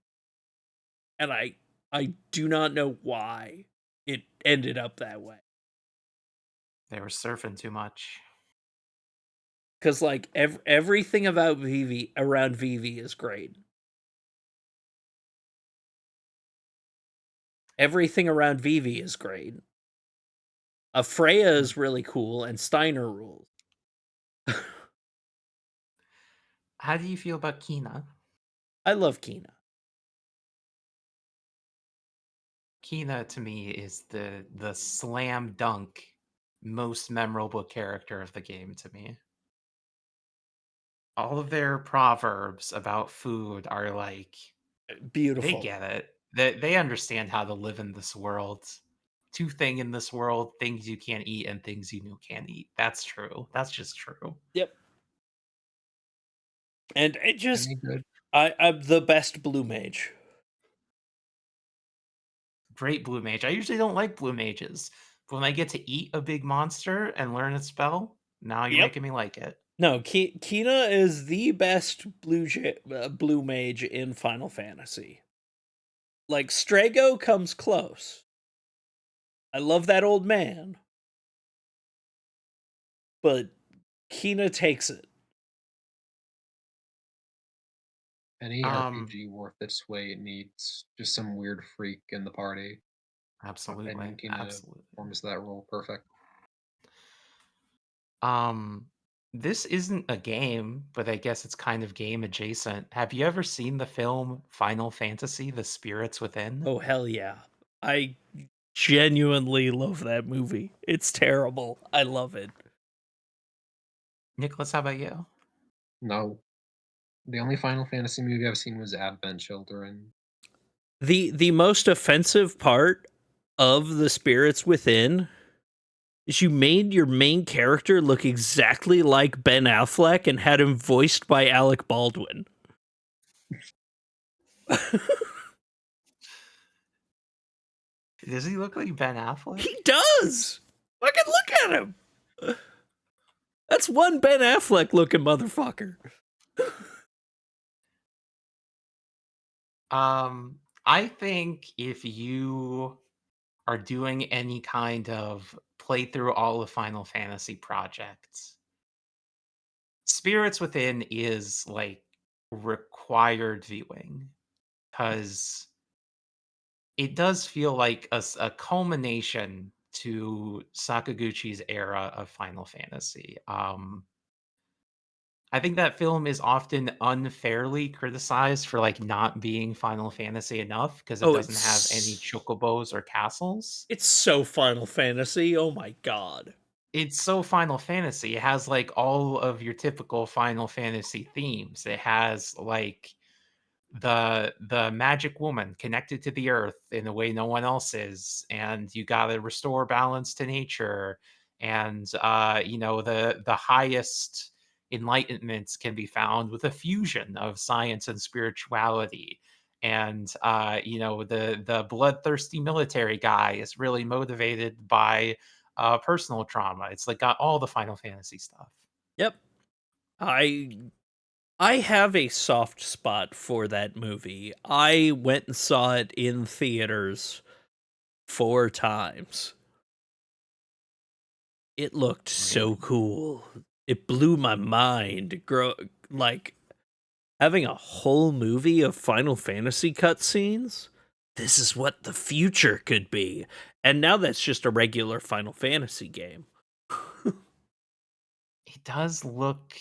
And I do not know why it ended up that way. They were surfing too much. Cuz like everything about Vivi around Vivi is great. Everything around Vivi is great. Freya Mm. is really cool and Steiner rules. How do you feel about Kina? I love Kina. Kina to me is the slam dunk most memorable character of the game to me. All of their proverbs about food are like they Beautiful. get it. They understand how to live in this world. Two thing in this world, things you can't eat and things you can't eat. That's true. That's just true. Yep. And it just Any good? I'm the best blue mage. Great blue mage. I usually don't like blue mages, when I get to eat a big monster and learn its spell, now you're Yep. making me like it. No, Kina is the best blue mage in Final Fantasy. Like, Strago comes close. I love that old man. But Kina takes it. Any Um, RPG worth its weight needs just some weird freak in the party, absolutely, and Tina absolutely. performs that role perfect. Um, this isn't a game, but I guess it's kind of game adjacent. Have you ever seen the film Final Fantasy: The Spirits Within? Oh, hell yeah. I genuinely love that movie. It's terrible. I love it. Nicholas, how about you? No, the only Final Fantasy movie I've seen was Advent Children. The most offensive part of The Spirits Within is you made your main character look exactly like Ben Affleck and had him voiced by Alec Baldwin. Does he look like Ben Affleck? He does. Fucking look at him. That's one Ben Affleck looking motherfucker. I think if you are doing any kind of play through all the Final Fantasy projects, Spirits Within is like required viewing because it does feel like a culmination to Sakaguchi's era of Final Fantasy. I think that film is often unfairly criticized for like not being Final Fantasy enough because it Oh, doesn't have any chocobos or castles. it's so Final Fantasy. Oh my god. It's so Final Fantasy. It has like all of your typical Final Fantasy themes. It has like the magic woman connected to the earth in a way no one else is, and you got to restore balance to nature, and the highest enlightenments can be found with a fusion of science and spirituality, and the bloodthirsty military guy is really motivated by personal trauma. It's like got all the Final Fantasy stuff. Yep. I I have a soft spot for that movie. I went and saw it in theaters 4 times. It looked so Really? cool. It blew my mind. Like having a whole movie of Final Fantasy cutscenes. This is what the future could be. And now that's just a regular Final Fantasy game. It does look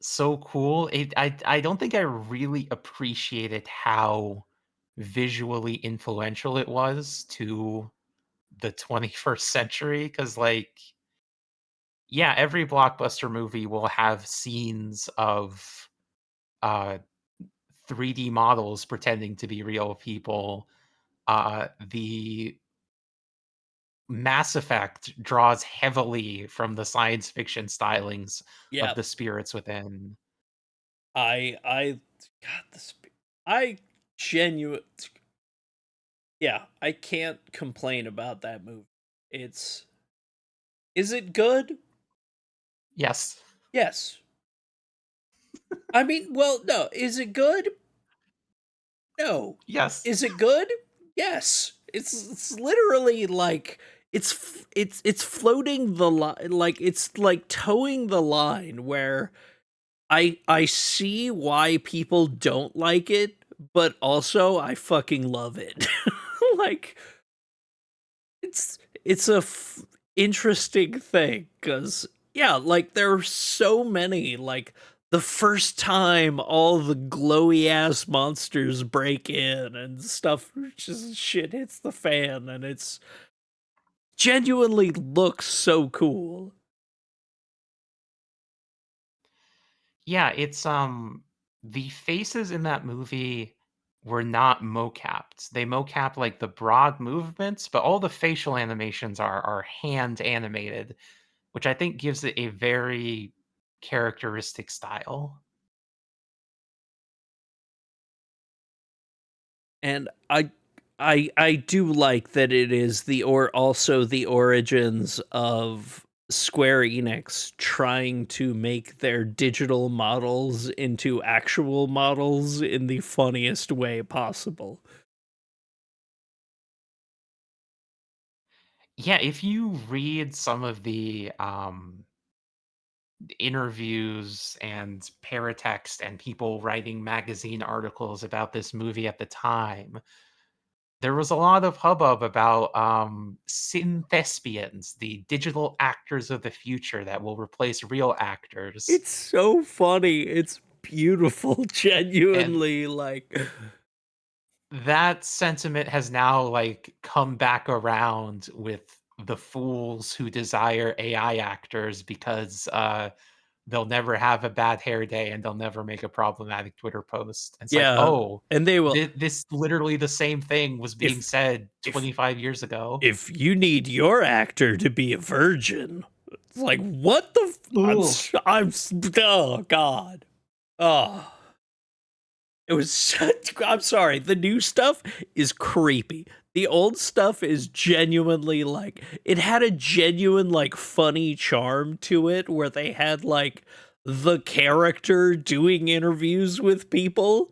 so cool. I don't think I really appreciated how visually influential it was to the 21st century because like yeah, every blockbuster movie will have scenes of uh 3D models pretending to be real people. The Mass Effect draws heavily from the science fiction stylings of Yeah, the spirits within. I God, I genuine yeah, I can't complain about that movie. It's Is it good? Yes. Yes. I mean, well, no. Is it good? No. Yes. Is it good? Yes. It's literally like it's floating the line, like it's like towing the line where I see why people don't like it, but also I fucking love it. Like it's interesting thing cuz yeah, like there are so many like the first time all the glowy ass monsters break in and stuff, just shit hits the fan and it's genuinely looks so cool. Yeah, it's the faces in that movie were not mocapped. They mocap like the broad movements, but all the facial animations are hand animated, which I think gives it a very characteristic style. And I do like that it is also the origins of Square Enix trying to make their digital models into actual models in the funniest way possible. Yeah, if you read some of the interviews and paratext and people writing magazine articles about this movie at the time, there was a lot of hubbub about synthespians, the digital actors of the future that will replace real actors. It's so funny. It's beautiful, And genuinely like that sentiment has now like come back around with the fools who desire AI actors because they'll never have a bad hair day and they'll never make a problematic Twitter post. And it's like, yeah, oh, and they will this literally the same thing was being if said if 25 years ago. if you need your actor to be a virgin. It's like what the oh god. Oh. It was such, I'm sorry, the new stuff is creepy. The old stuff is genuinely like it had a genuine like funny charm to it where they had like the character doing interviews with people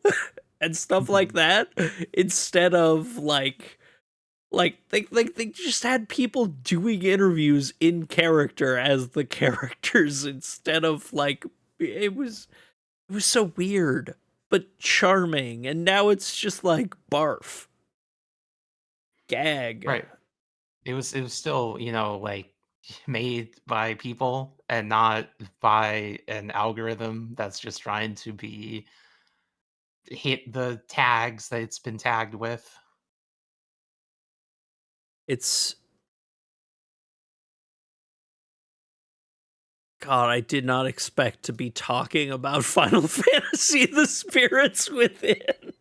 and stuff like that instead of like they just had people doing interviews in character as the characters instead of like it was so weird, but charming, and now it's just like barf. Gag. Right. It was still, like made by people and not by an algorithm that's just trying to be hit the tags that it's been tagged with. It's God, I did not expect to be talking about Final Fantasy the Spirits Within.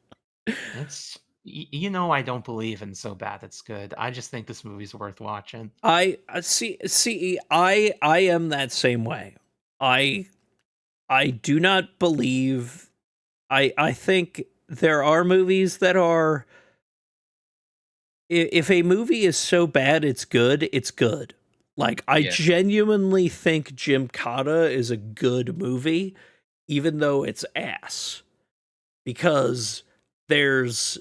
It's I don't believe in so bad it's good. I just think this movie's worth watching. I see I am that same way. I I do not believe I think there are movies that are if a movie is so bad it's good, it's good. Like I Yeah. genuinely think Jim Cotta is a good movie, even though it's ass. Because there's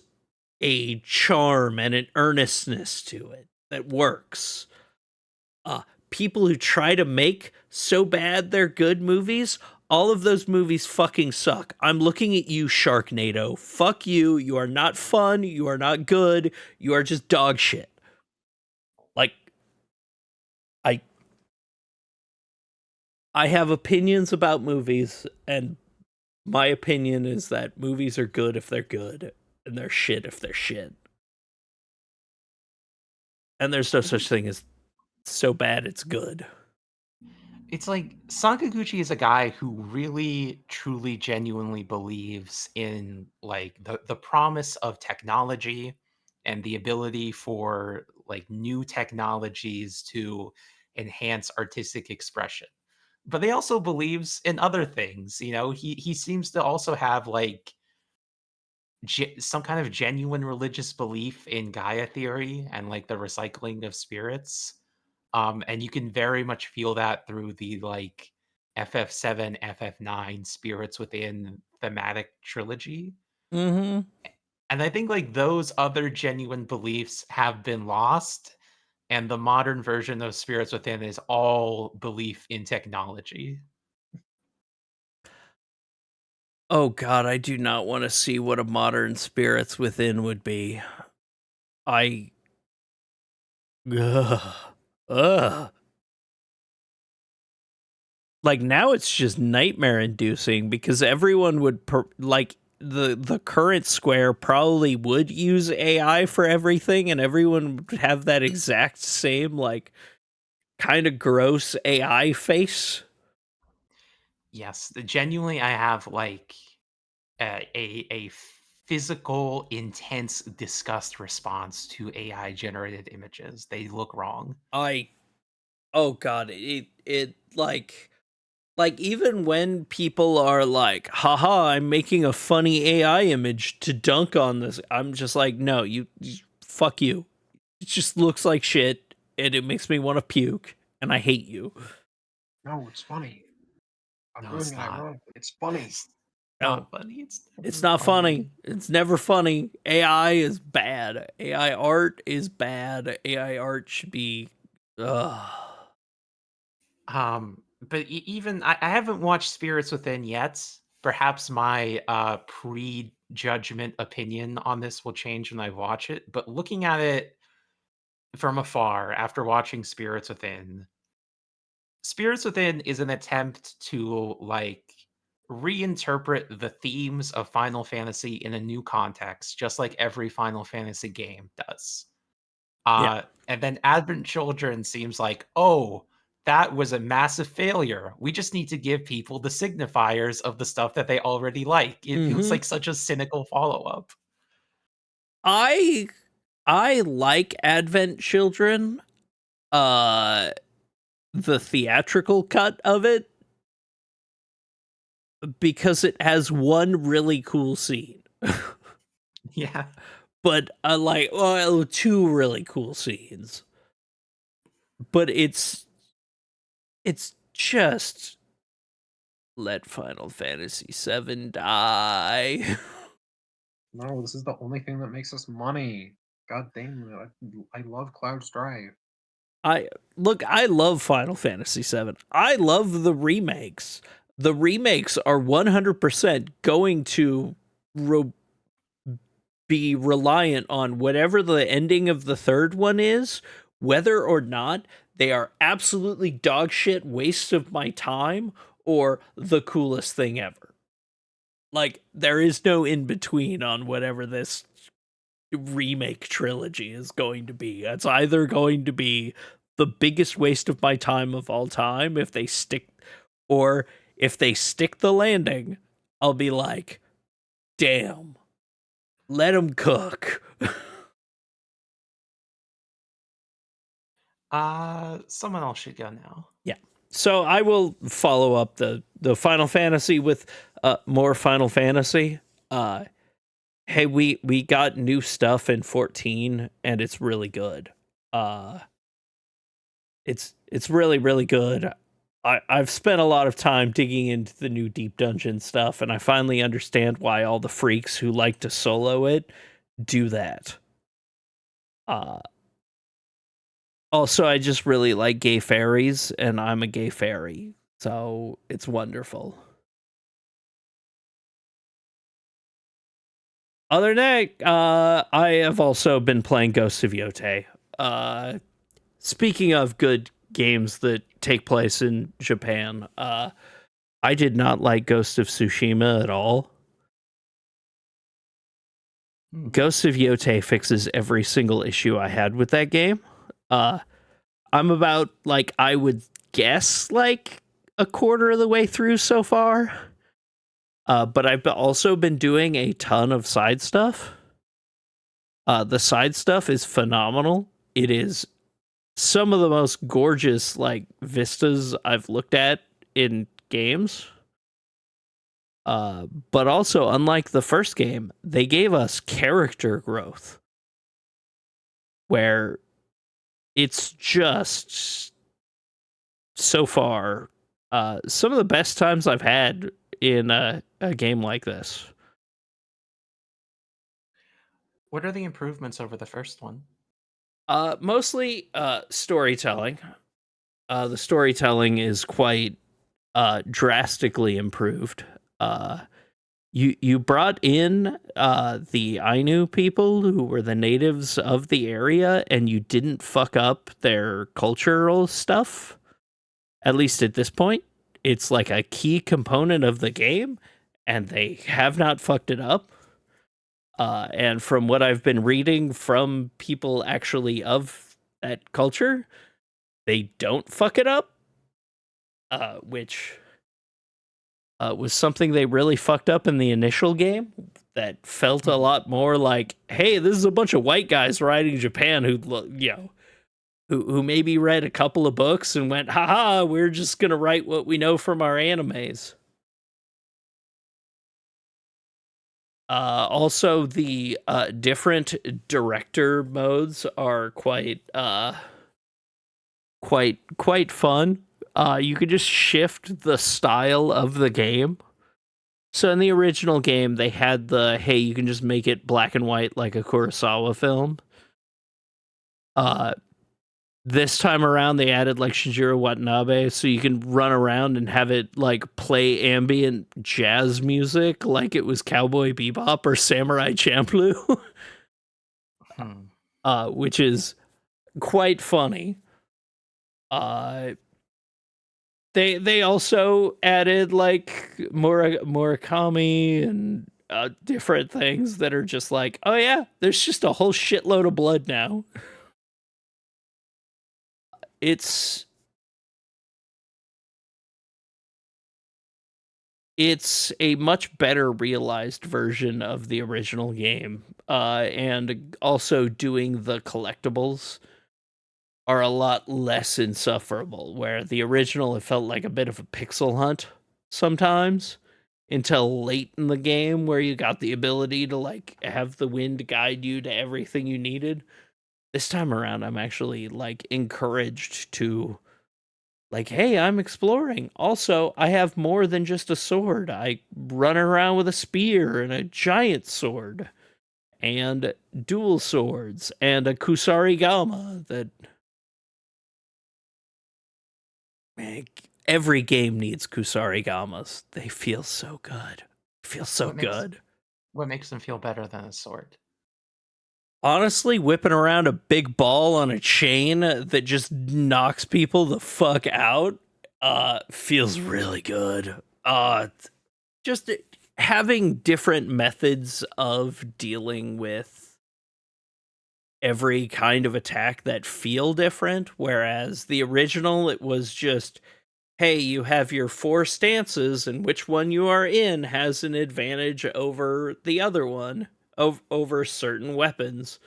a charm and an earnestness to it that works. People who try to make so bad they're good movies, all of those movies fucking suck. I'm looking at you, Sharknado. Fuck you. You are not fun. You are not good. You are just dog shit. Like, I I have opinions about movies, and my opinion is that movies are good if they're good, and they're shit if they're shit. And there's no such thing as so bad it's good. It's like Sakaguchi is a guy who really truly genuinely believes in like the promise of technology and the ability for like new technologies to enhance artistic expression. But he also believes in other things, he seems to also have like some kind of genuine religious belief in Gaia theory and like the recycling of spirits. And you can very much feel that through the like FF7, FF9 spirits within thematic trilogy. Mm-hmm. And I think like those other genuine beliefs have been lost. And the modern version of Spirits Within is all belief in technology. Oh god, I do not want to see what a modern Spirits Within would be. I ugh, ugh. Like now it's just nightmare inducing because everyone would like the current Square probably would use AI for everything and everyone would have that exact same like kind of gross AI face. Yes, genuinely, I have like a physical, intense disgust response to AI generated images. They look wrong. I oh god, it like even when people are like, haha, I'm making a funny AI image to dunk on this, I'm just like, no, you fuck you. It just looks like shit, and it makes me want to puke, and I hate you. No, it's funny. I'm No, doing it's it not. ironically. It's funny. It's No, not funny. It's it's never not funny. It's never funny. AI is bad. AI art is bad. AI art should be. Ugh. But even I haven't watched Spirits Within yet. Perhaps my prejudgment opinion on this will change when I watch it. But looking at it from afar after watching Spirits Within is an attempt to like reinterpret the themes of Final Fantasy in a new context, just like every Final Fantasy game does. Yeah. And then Advent Children seems like, oh, that was a massive failure. We just need to give people the signifiers of the stuff that they already like. It feels Mhm. like such a cynical follow-up. I like Advent Children. The theatrical cut of it, because it has one really cool scene. Yeah. But like, well, two really cool scenes. But it's just let Final Fantasy VII die. No, this is the only thing that makes us money. God damn it. I love Cloud's Drive. I love Final Fantasy VII. I love the remakes. The remakes are 100% going to be reliant on whatever the ending of the third one is, whether or not they are absolutely dog shit waste of my time or the coolest thing ever. Like, there is no in between on whatever this remake trilogy is going to be. It's either going to be the biggest waste of my time of all time if they stick, or if they stick the landing, I'll be like, damn, let them cook. Someone else should go now. Yeah. So I will follow up the Final Fantasy with more Final Fantasy. Hey, we got new stuff in 14 and it's really good. It's really, really good. I've spent a lot of time digging into the new Deep Dungeon stuff, and I finally understand why all the freaks who like to solo it do that. Also, I just really like gay fairies, and I'm a gay fairy, so it's wonderful. Other than that, I have also been playing Ghost of Yōtei. Speaking of good games that take place in Japan, I did not like Ghost of Tsushima at all. Ghost of Yōtei fixes every single issue I had with that game. I'm about, like, I would guess, like, a quarter of the way through so far. But I've also been doing a ton of side stuff. The side stuff is phenomenal. It is some of the most gorgeous, like, vistas I've looked at in games. But also, unlike the first game, they gave us character growth, where it's just so far some of the best times I've had in a game like this. What are the improvements over the first one? Mostly storytelling. The storytelling is quite drastically improved. You brought in the Ainu people who were the natives of the area, and you didn't fuck up their cultural stuff. At least at this point, it's like a key component of the game, and they have not fucked it up. And from what I've been reading from people actually of that culture, they don't fuck it up, which was something they really fucked up in the initial game. That felt a lot more like, hey, this is a bunch of white guys riding Japan who, you know, who maybe read a couple of books and went, haha, we're just gonna write what we know from our animes. Also, the different director modes are quite fun. You could just shift the style of the game. So in the original game, they had hey, you can just make it black and white like a Kurosawa film. This time around, they added like Shigeru Watanabe, so you can run around and have it like play ambient jazz music like it was Cowboy Bebop or Samurai Champloo, which is quite funny. They also added like Murakami and different things that are just like, oh yeah, there's just a whole shitload of blood now. It's a much better realized version of the original game, and also doing the collectibles are a lot less insufferable, where the original, it felt like a bit of a pixel hunt sometimes, until late in the game where you got the ability to like have the wind guide you to everything you needed. This time around, I'm actually like encouraged to like, hey, I'm exploring. Also, I have more than just a sword. I run around with a spear and a giant sword and dual swords and a Kusarigama that, man, every game needs Kusarigamas. They feel so good. Feel so good. What makes them feel better than a sword? Honestly, whipping around a big ball on a chain that just knocks people the fuck out feels really good. Just having different methods of dealing with every kind of attack that feel different, whereas the original, it was just, hey, you have your 4 stances and which one you are in has an advantage over the other one, over certain weapons.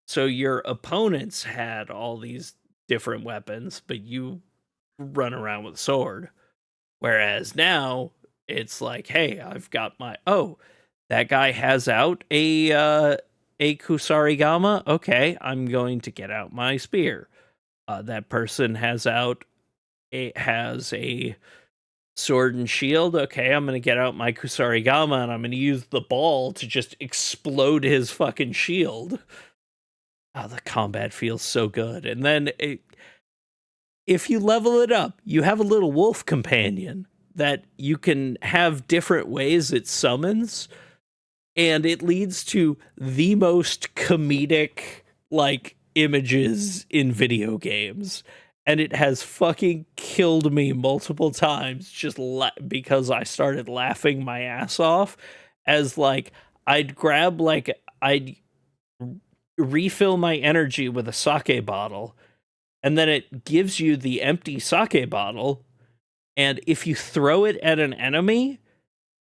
So your opponents had all these different weapons, but you run around with a sword. Whereas now it's like, hey, I've got that guy has out a Kusarigama. Okay, I'm going to get out my spear. That person has a sword and shield. Okay, I'm gonna get out my Kusarigama and I'm gonna use the ball to just explode his fucking shield. The combat feels so good. And then if you level it up, you have a little wolf companion that you can have different ways it summons, and it leads to the most comedic like images in video games. And it has fucking killed me multiple times just because I started laughing my ass off as like I'd refill my energy with a sake bottle, and then it gives you the empty sake bottle, and if you throw it at an enemy,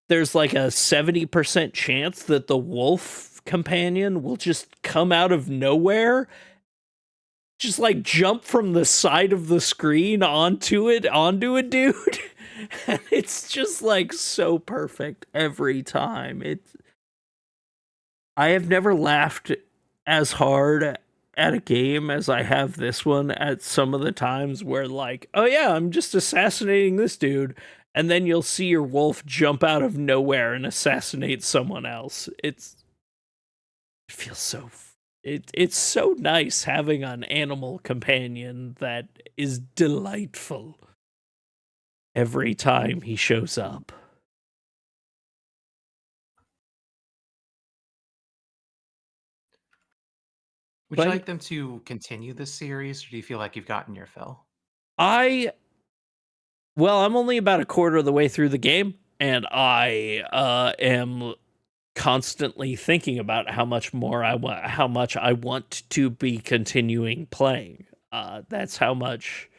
there's like a 70% chance that the wolf companion will just come out of nowhere, just like jump from the side of the screen onto a dude. And it's just like so perfect every time. I have never laughed as hard at a game as I have this one at some of the times where like, oh yeah, I'm just assassinating this dude, and then you'll see your wolf jump out of nowhere and assassinate someone else. It feels so it's so nice having an animal companion that is delightful every time he shows up. Would you like them to continue this series, or do you feel like you've gotten your fill? I'm only about a quarter of the way through the game, and I am constantly thinking about how much I want to be continuing playing. That's how much.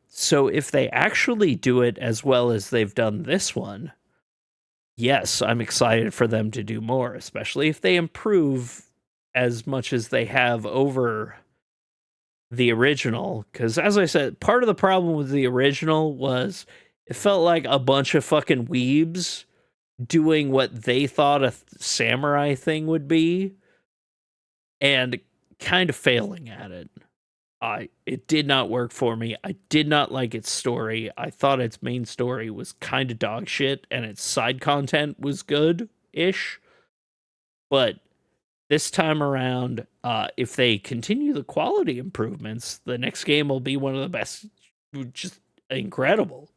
So if they actually do it as well as they've done this one, yes, I'm excited for them to do more, especially if they improve as much as they have over the original. Because as I said, part of the problem with the original was it felt like a bunch of fucking weebs doing what they thought a samurai thing would be and kind of failing at it. It did not work for me. I did not like its story. I thought its main story was kind of dog shit and its side content was good-ish. But this time around, if they continue the quality improvements, the next game will be one of the best. Just incredible.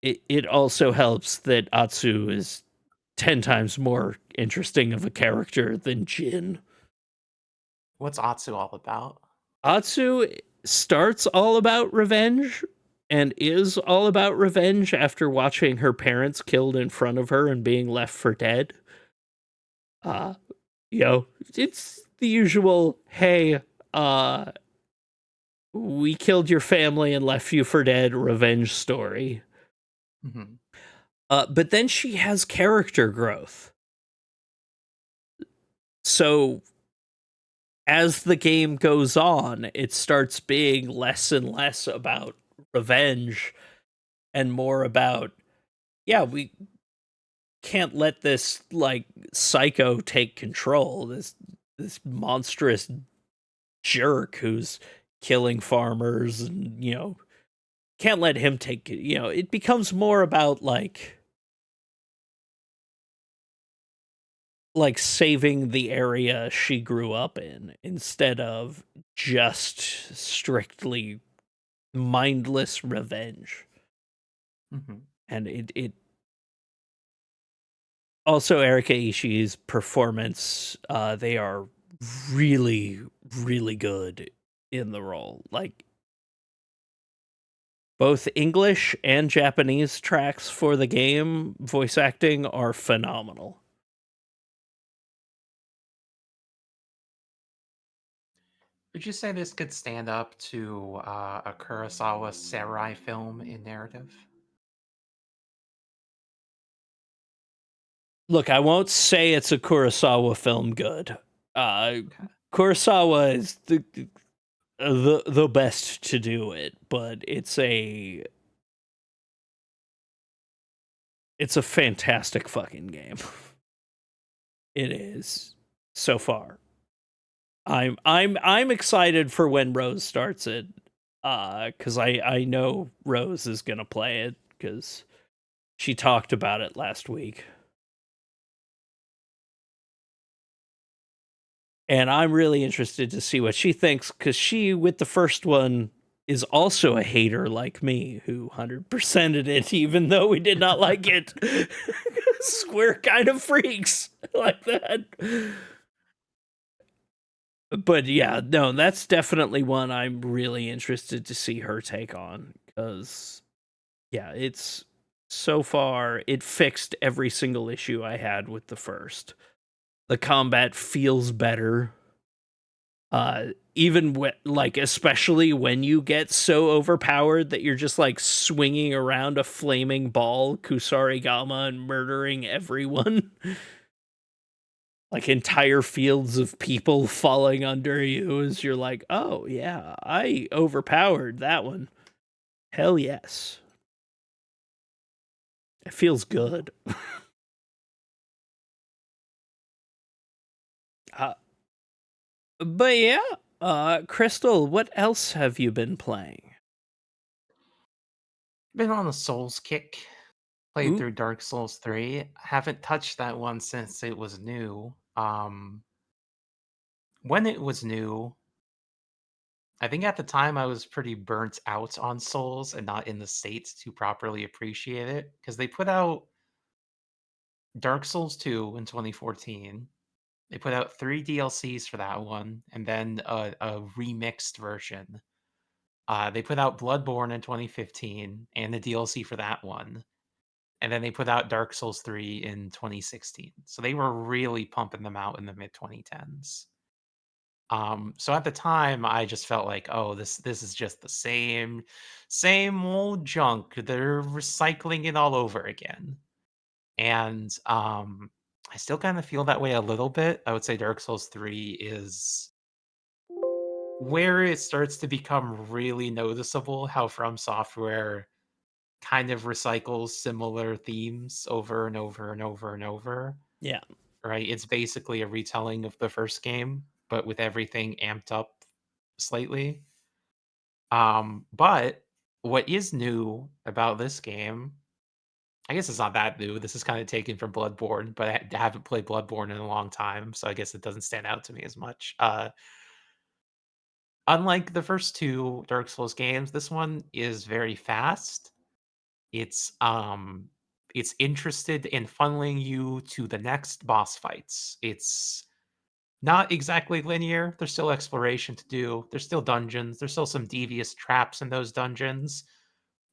It also helps that Atsu is 10 times more interesting of a character than Jin. What's Atsu all about? Atsu starts all about revenge and is all about revenge after watching her parents killed in front of her and being left for dead. It's the usual, hey, we killed your family and left you for dead revenge story. Mm-hmm. But then she has character growth. So as the game goes on, it starts being less and less about revenge and more about, yeah, we can't let this like psycho take control. This monstrous jerk who's killing farmers and, can't let him take, it becomes more about like saving the area she grew up in instead of just strictly mindless revenge. Mm-hmm. And it also Erika Ishii's performance, they are really, really good in the role. Like both English and Japanese tracks for the game voice acting are phenomenal. Would you say this could stand up to a Kurosawa samurai film in narrative? Look, I won't say it's a Kurosawa film good. Okay. Kurosawa is the best to do it, but it's a fantastic fucking game. It is so far. I'm excited for when Rose starts it, because I know Rose is gonna play it because she talked about it last week. And I'm really interested to see what she thinks, because she, with the first one, is also a hater like me, who 100%ed it, even though we did not like it. We're kind of freaks like that. But yeah, no, that's definitely one I'm really interested to see her take on, because, yeah, it's so far, it fixed every single issue I had with the first. The combat feels better. Even like, especially when you get so overpowered that you're just like swinging around a flaming ball Kusarigama and murdering everyone. Like entire fields of people falling under you as you're like, oh yeah, I overpowered that one. Hell yes. It feels good. uh, but yeah, Crystal, what else have you been playing? Been on a Souls kick. Played Ooh. through Dark Souls 3. Haven't touched that one since it was new. When it was new, I think at the time I was pretty burnt out on Souls and not in the state to properly appreciate it, because they put out Dark Souls 2 in 2014. They put out 3 DLCs for that one, and then a remixed version. They put out Bloodborne in 2015 and the DLC for that one. And then they put out Dark Souls 3 in 2016. So they were really pumping them out in the mid 2010s. So at the time, I just felt like, oh, this is just the same old junk. They're recycling it all over again. And I still kind of feel that way a little bit. I would say Dark Souls 3 is where it starts to become really noticeable how From Software kind of recycles similar themes over and over and over and over. Yeah. Right? It's basically a retelling of the first game, but with everything amped up slightly. But what is new about this game, I guess it's not that new. This is kind of taken from Bloodborne, but I haven't played Bloodborne in a long time, so I guess it doesn't stand out to me as much. Unlike the first two Dark Souls games, this one is very fast. It's it's interested in funneling you to the next boss fights. It's not exactly linear. There's still exploration to do. There's still dungeons. There's still some devious traps in those dungeons.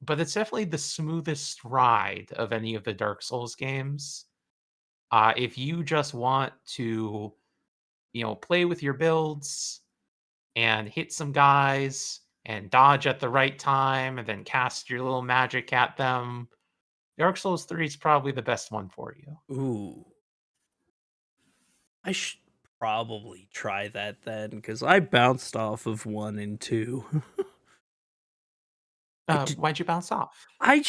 But it's definitely the smoothest ride of any of the Dark Souls games. If you just want to, play with your builds and hit some guys and dodge at the right time and then cast your little magic at them, Dark Souls 3 is probably the best one for you. Ooh. I should probably try that then, because I bounced off of 1 and 2. Why'd you bounce off? I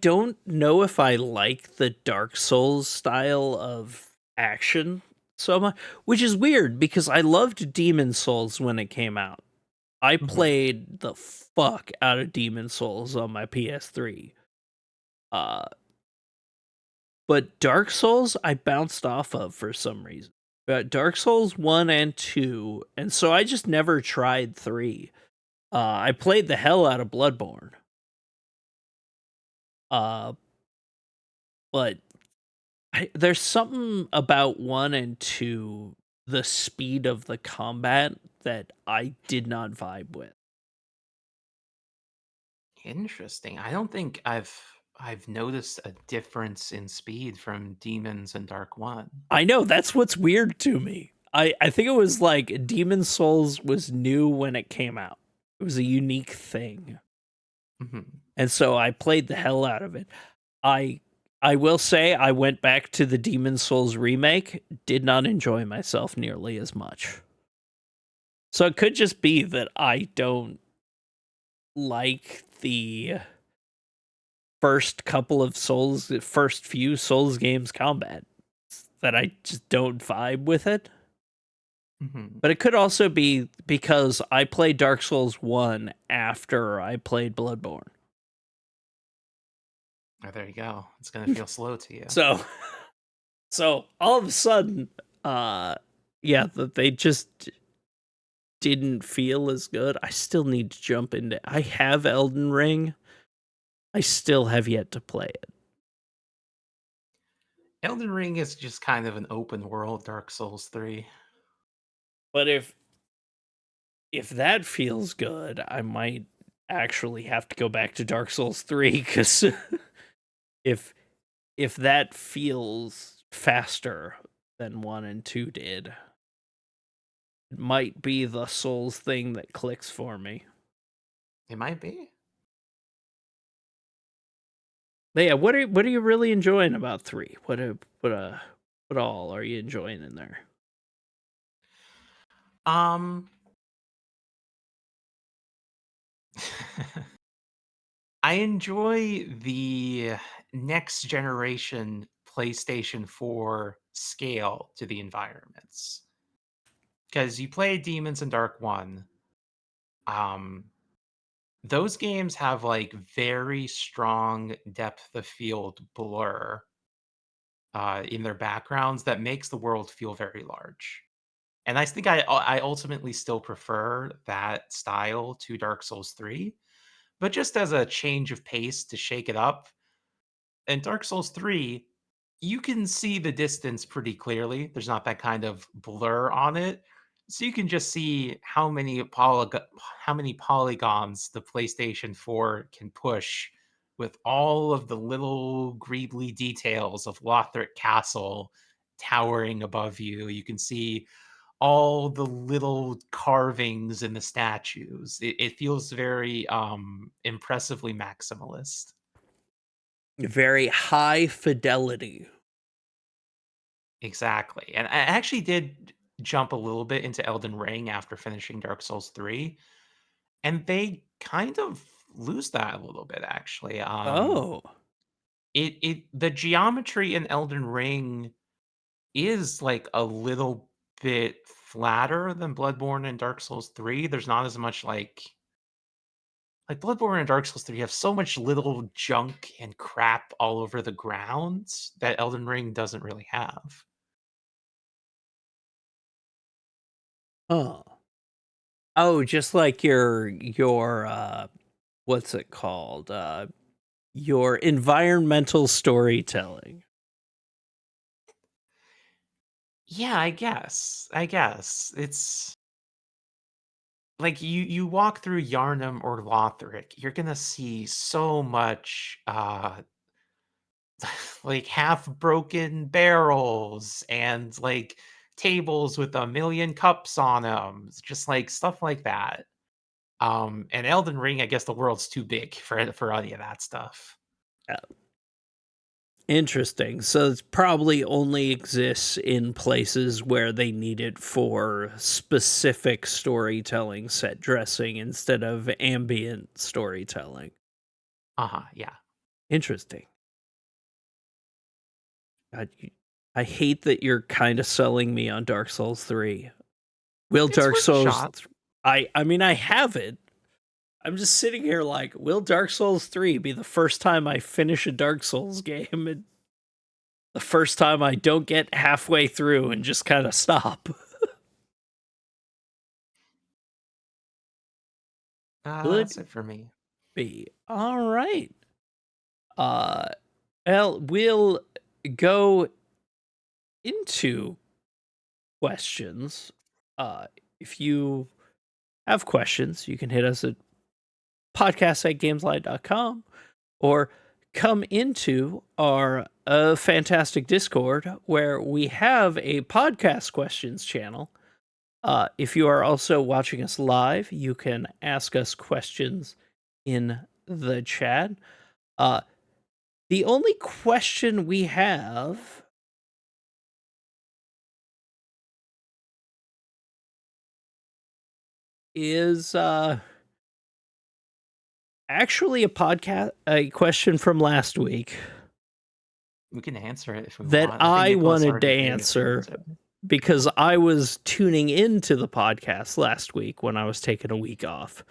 don't know if I like the Dark Souls style of action so much, which is weird because I loved Demon Souls when it came out. I Mhm. played the fuck out of Demon Souls on my PS3. But Dark Souls I bounced off of for some reason. Dark Souls 1 and 2, and so I just never tried 3. I played the hell out of Bloodborne. But there's something about 1 and 2, the speed of the combat, that I did not vibe with. Interesting. I don't think I've noticed a difference in speed from Demons and Dark One. I know, that's what's weird to me. I think it was like Demon Souls was new when it came out. It was a unique thing. Mhm. And so I played the hell out of it. I will say I went back to the Demon Souls remake, did not enjoy myself nearly as much. So it could just be that I don't like the first few Souls games combat, that I just don't vibe with it. Mhm. But it could also be because I played Dark Souls 1 after I played Bloodborne. Oh, there you go. It's gonna feel slow to you. So all of a sudden, yeah, that they just didn't feel as good. I still need to jump into. I have Elden Ring. I still have yet to play it. Elden Ring is just kind of an open world Dark Souls 3. But if that feels good, I might actually have to go back to Dark Souls 3, because if that feels faster than 1 and 2 did, it might be the Souls thing that clicks for me. It might be. But yeah, what are you really enjoying about 3? What all are you enjoying in there? Um I enjoy the next generation PlayStation 4 scale to the environments. Because you play Demons and Dark One. Um those games have like very strong depth of field blur in their backgrounds that makes the world feel very large. And I think I ultimately still prefer that style to Dark Souls 3, but just as a change of pace to shake it up, in Dark Souls 3, you can see the distance pretty clearly. There's not that kind of blur on it. So you can just see how many polygons the PlayStation 4 can push with all of the little greebly details of Lothric Castle towering above you. You can see all the little carvings in the statues. It feels very impressively maximalist. Very high fidelity. Exactly. And I actually did jump a little bit into Elden Ring after finishing Dark Souls 3, and they kind of lose that a little bit actually. Oh. The geometry in Elden Ring is like a little bit flatter than Bloodborne and Dark Souls 3. There's not as much like Bloodborne and Dark Souls 3 have so much little junk and crap all over the grounds that Elden Ring doesn't really have. Oh. Oh, just like your what's it called? Your environmental storytelling. Yeah, I guess. I guess. It's like you walk through Yharnam or Lothric, you're gonna see so much like half broken barrels and like tables with a million cups on them, just like stuff like that. And Elden Ring, I guess the world's too big for any of that stuff. Interesting. So it probably only exists in places where they need it for specific storytelling, set dressing, instead of ambient storytelling. Uh-huh, yeah. Interesting. God, I hate that you're kind of selling me on Dark Souls 3. Will It's Dark worth a Souls shot. I mean I have it. I'm just sitting here like, will Dark Souls 3 be the first time I finish a Dark Souls game and the first time I don't get halfway through and just kind of stop? That's Could it for me. be. All right. Uh well, we'll go into questions. If you have questions, you can hit us at podcast@gamesline.com or come into our fantastic Discord where we have a podcast questions channel. If you are also watching us live, you can ask us questions in the chat. The only question we have is actually a question from last week We can answer it if we that want. I think I Nikolas wanted to already did if you want answer to. because I was tuning into the podcast last week when I was taking a week off.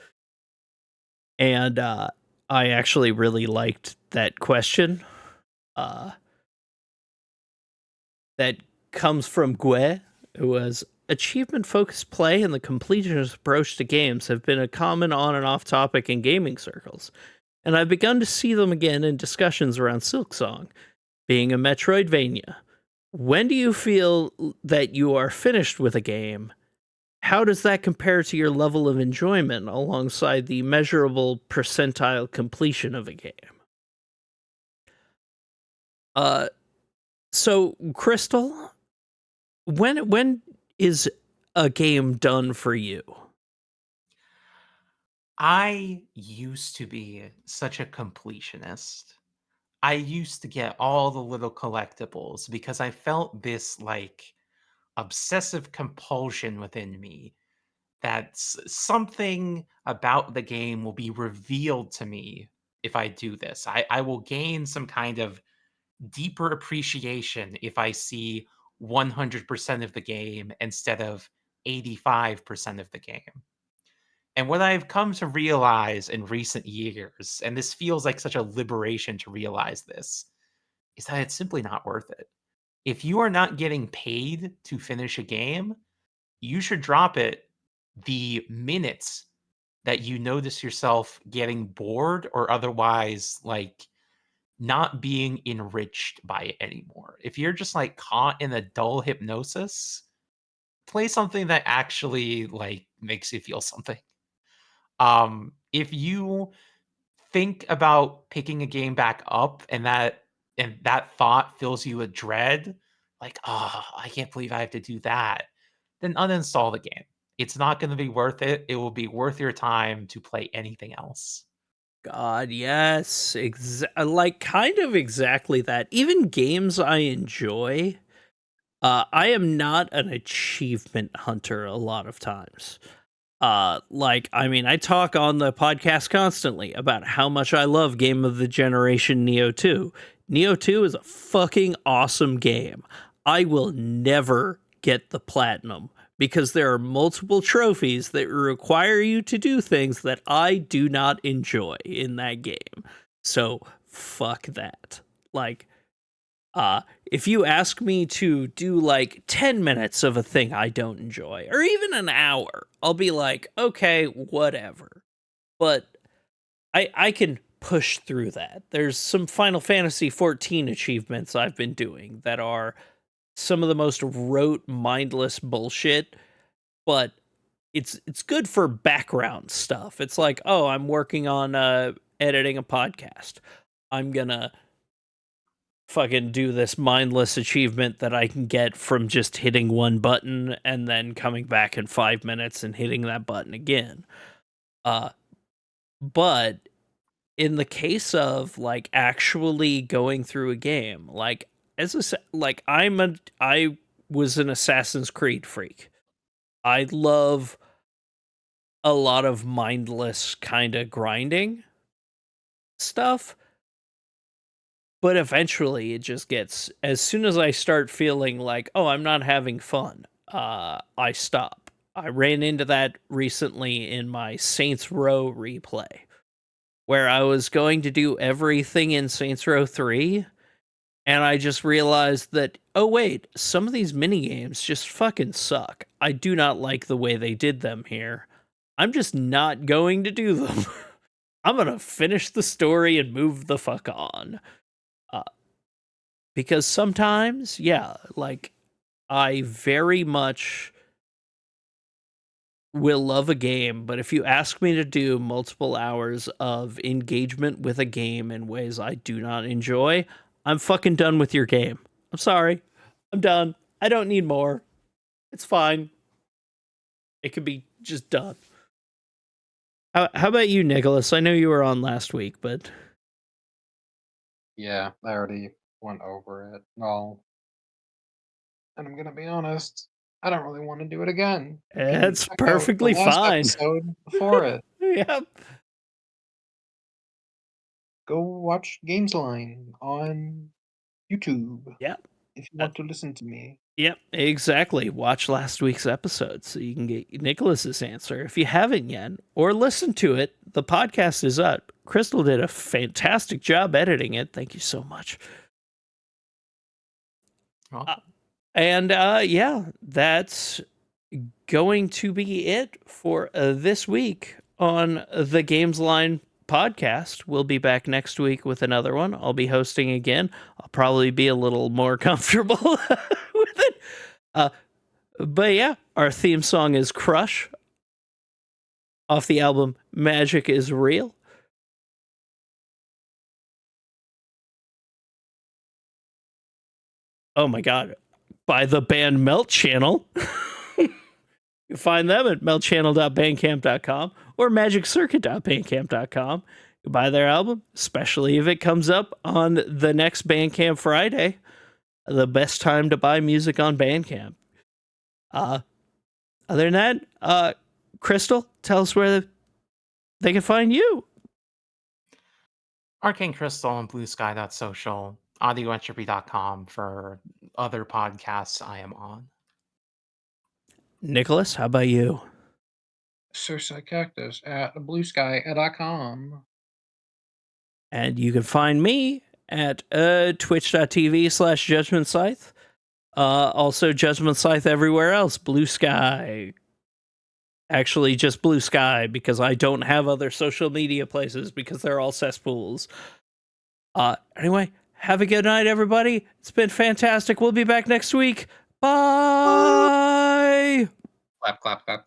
And I actually really liked that question. That comes from Gue, who was achievement-focused play and the completionist approach to games have been a common on and off topic in gaming circles, and I've begun to see them again in discussions around Silksong, being a Metroidvania. When do you feel that you are finished with a game? How does that compare to your level of enjoyment alongside the measurable percentile completion of a game? So Crystal, when is a game done for you? I used to be such a completionist. I used to get all the little collectibles because I felt this like obsessive compulsion within me that something about the game will be revealed to me if I do this. I will gain some kind of deeper appreciation if I see 100% of the game instead of 85% of the game. And what I've come to realize in recent years, and this feels like such a liberation to realize this, is that it's simply not worth it. If you are not getting paid to finish a game, you should drop it the minutes that you notice yourself getting bored or otherwise like not being enriched by it anymore. If you're just like caught in a dull hypnosis, play something that actually like makes you feel something. If you think about picking a game back up and that thought fills you with dread, like, "Oh, I can't believe I have to do that," then uninstall the game. It's not gonna be worth it. It will be worth your time to play anything else. God, yes, like kind of exactly that. Even games I enjoy, I am not an achievement hunter a lot of times. I talk on the podcast constantly about how much I love Game of the Generation Neo 2. Neo 2 is a fucking awesome game. I will never get the platinum because there are multiple trophies that require you to do things that I do not enjoy in that game. So fuck that. If you ask me to do like 10 minutes of a thing I don't enjoy, or even an hour, I'll be like, okay, whatever. But I can push through that. There's some Final Fantasy XIV achievements I've been doing that are some of the most rote, mindless bullshit, but it's good for background stuff. It's like, oh, I'm working on editing a podcast. I'm gonna fucking do this mindless achievement that I can get from just hitting one button and then coming back in 5 minutes and hitting that button again. But in the case of like actually going through a game, like I was an Assassin's Creed freak. I love a lot of mindless kind of grinding stuff. But eventually it just gets, as soon as I start feeling like, oh, I'm not having fun, I stop. I ran into that recently in my Saints Row replay, where I was going to do everything in Saints Row 3, and I just realized that, oh wait, some of these minigames just fucking suck. I do not like the way they did them here. I'm just not going to do them. I'm gonna finish the story and move the fuck on. Because sometimes, yeah, like, I very much will love a game, but if you ask me to do multiple hours of engagement with a game in ways I do not enjoy, I'm fucking done with your game. I'm sorry. I'm done. I don't need more. It's fine. It could be just done. How about you, Nikolas? I know you were on last week, but... Yeah, I already went over it all. And I'm gonna be honest, I don't really want to do it again. You can It's check out perfectly the last fine. episode before it. Yep. Go watch Gamesline on YouTube Yep. if you want to listen to me. Yep, exactly. Watch last week's episode so you can get Nikolas's answer. If you haven't yet, or listened to it, the podcast is up. Crystal did a fantastic job editing it. Thank you so much. Yeah, that's going to be it for this week on the Gamesline podcast. We'll be back next week with another one. I'll be hosting again. I'll probably be a little more comfortable with it. But yeah, our theme song is Crush off the album Magic is Real. Oh my god, by the band Melt Channel. You find them at meltchannel.bandcamp.com or magiccircuit.bandcamp.com. You buy their album, especially if it comes up on the next Bandcamp Friday. The best time to buy music on Bandcamp. Other than that, Crystal, tell us where they can find you. Arcane Crystal and bluesky.social, audioentropy.com for other podcasts I am on. Nikolas, how about you? Cersei Cactus at bluesky.com. And you can find me at twitch.tv/Judgment Scythe. Also, Judgment Scythe everywhere else. Blue Sky. Actually, just Blue Sky, because I don't have other social media places because they're all cesspools. Anyway, have a good night, everybody. It's been fantastic. We'll be back next week. Bye! Clap, clap, clap.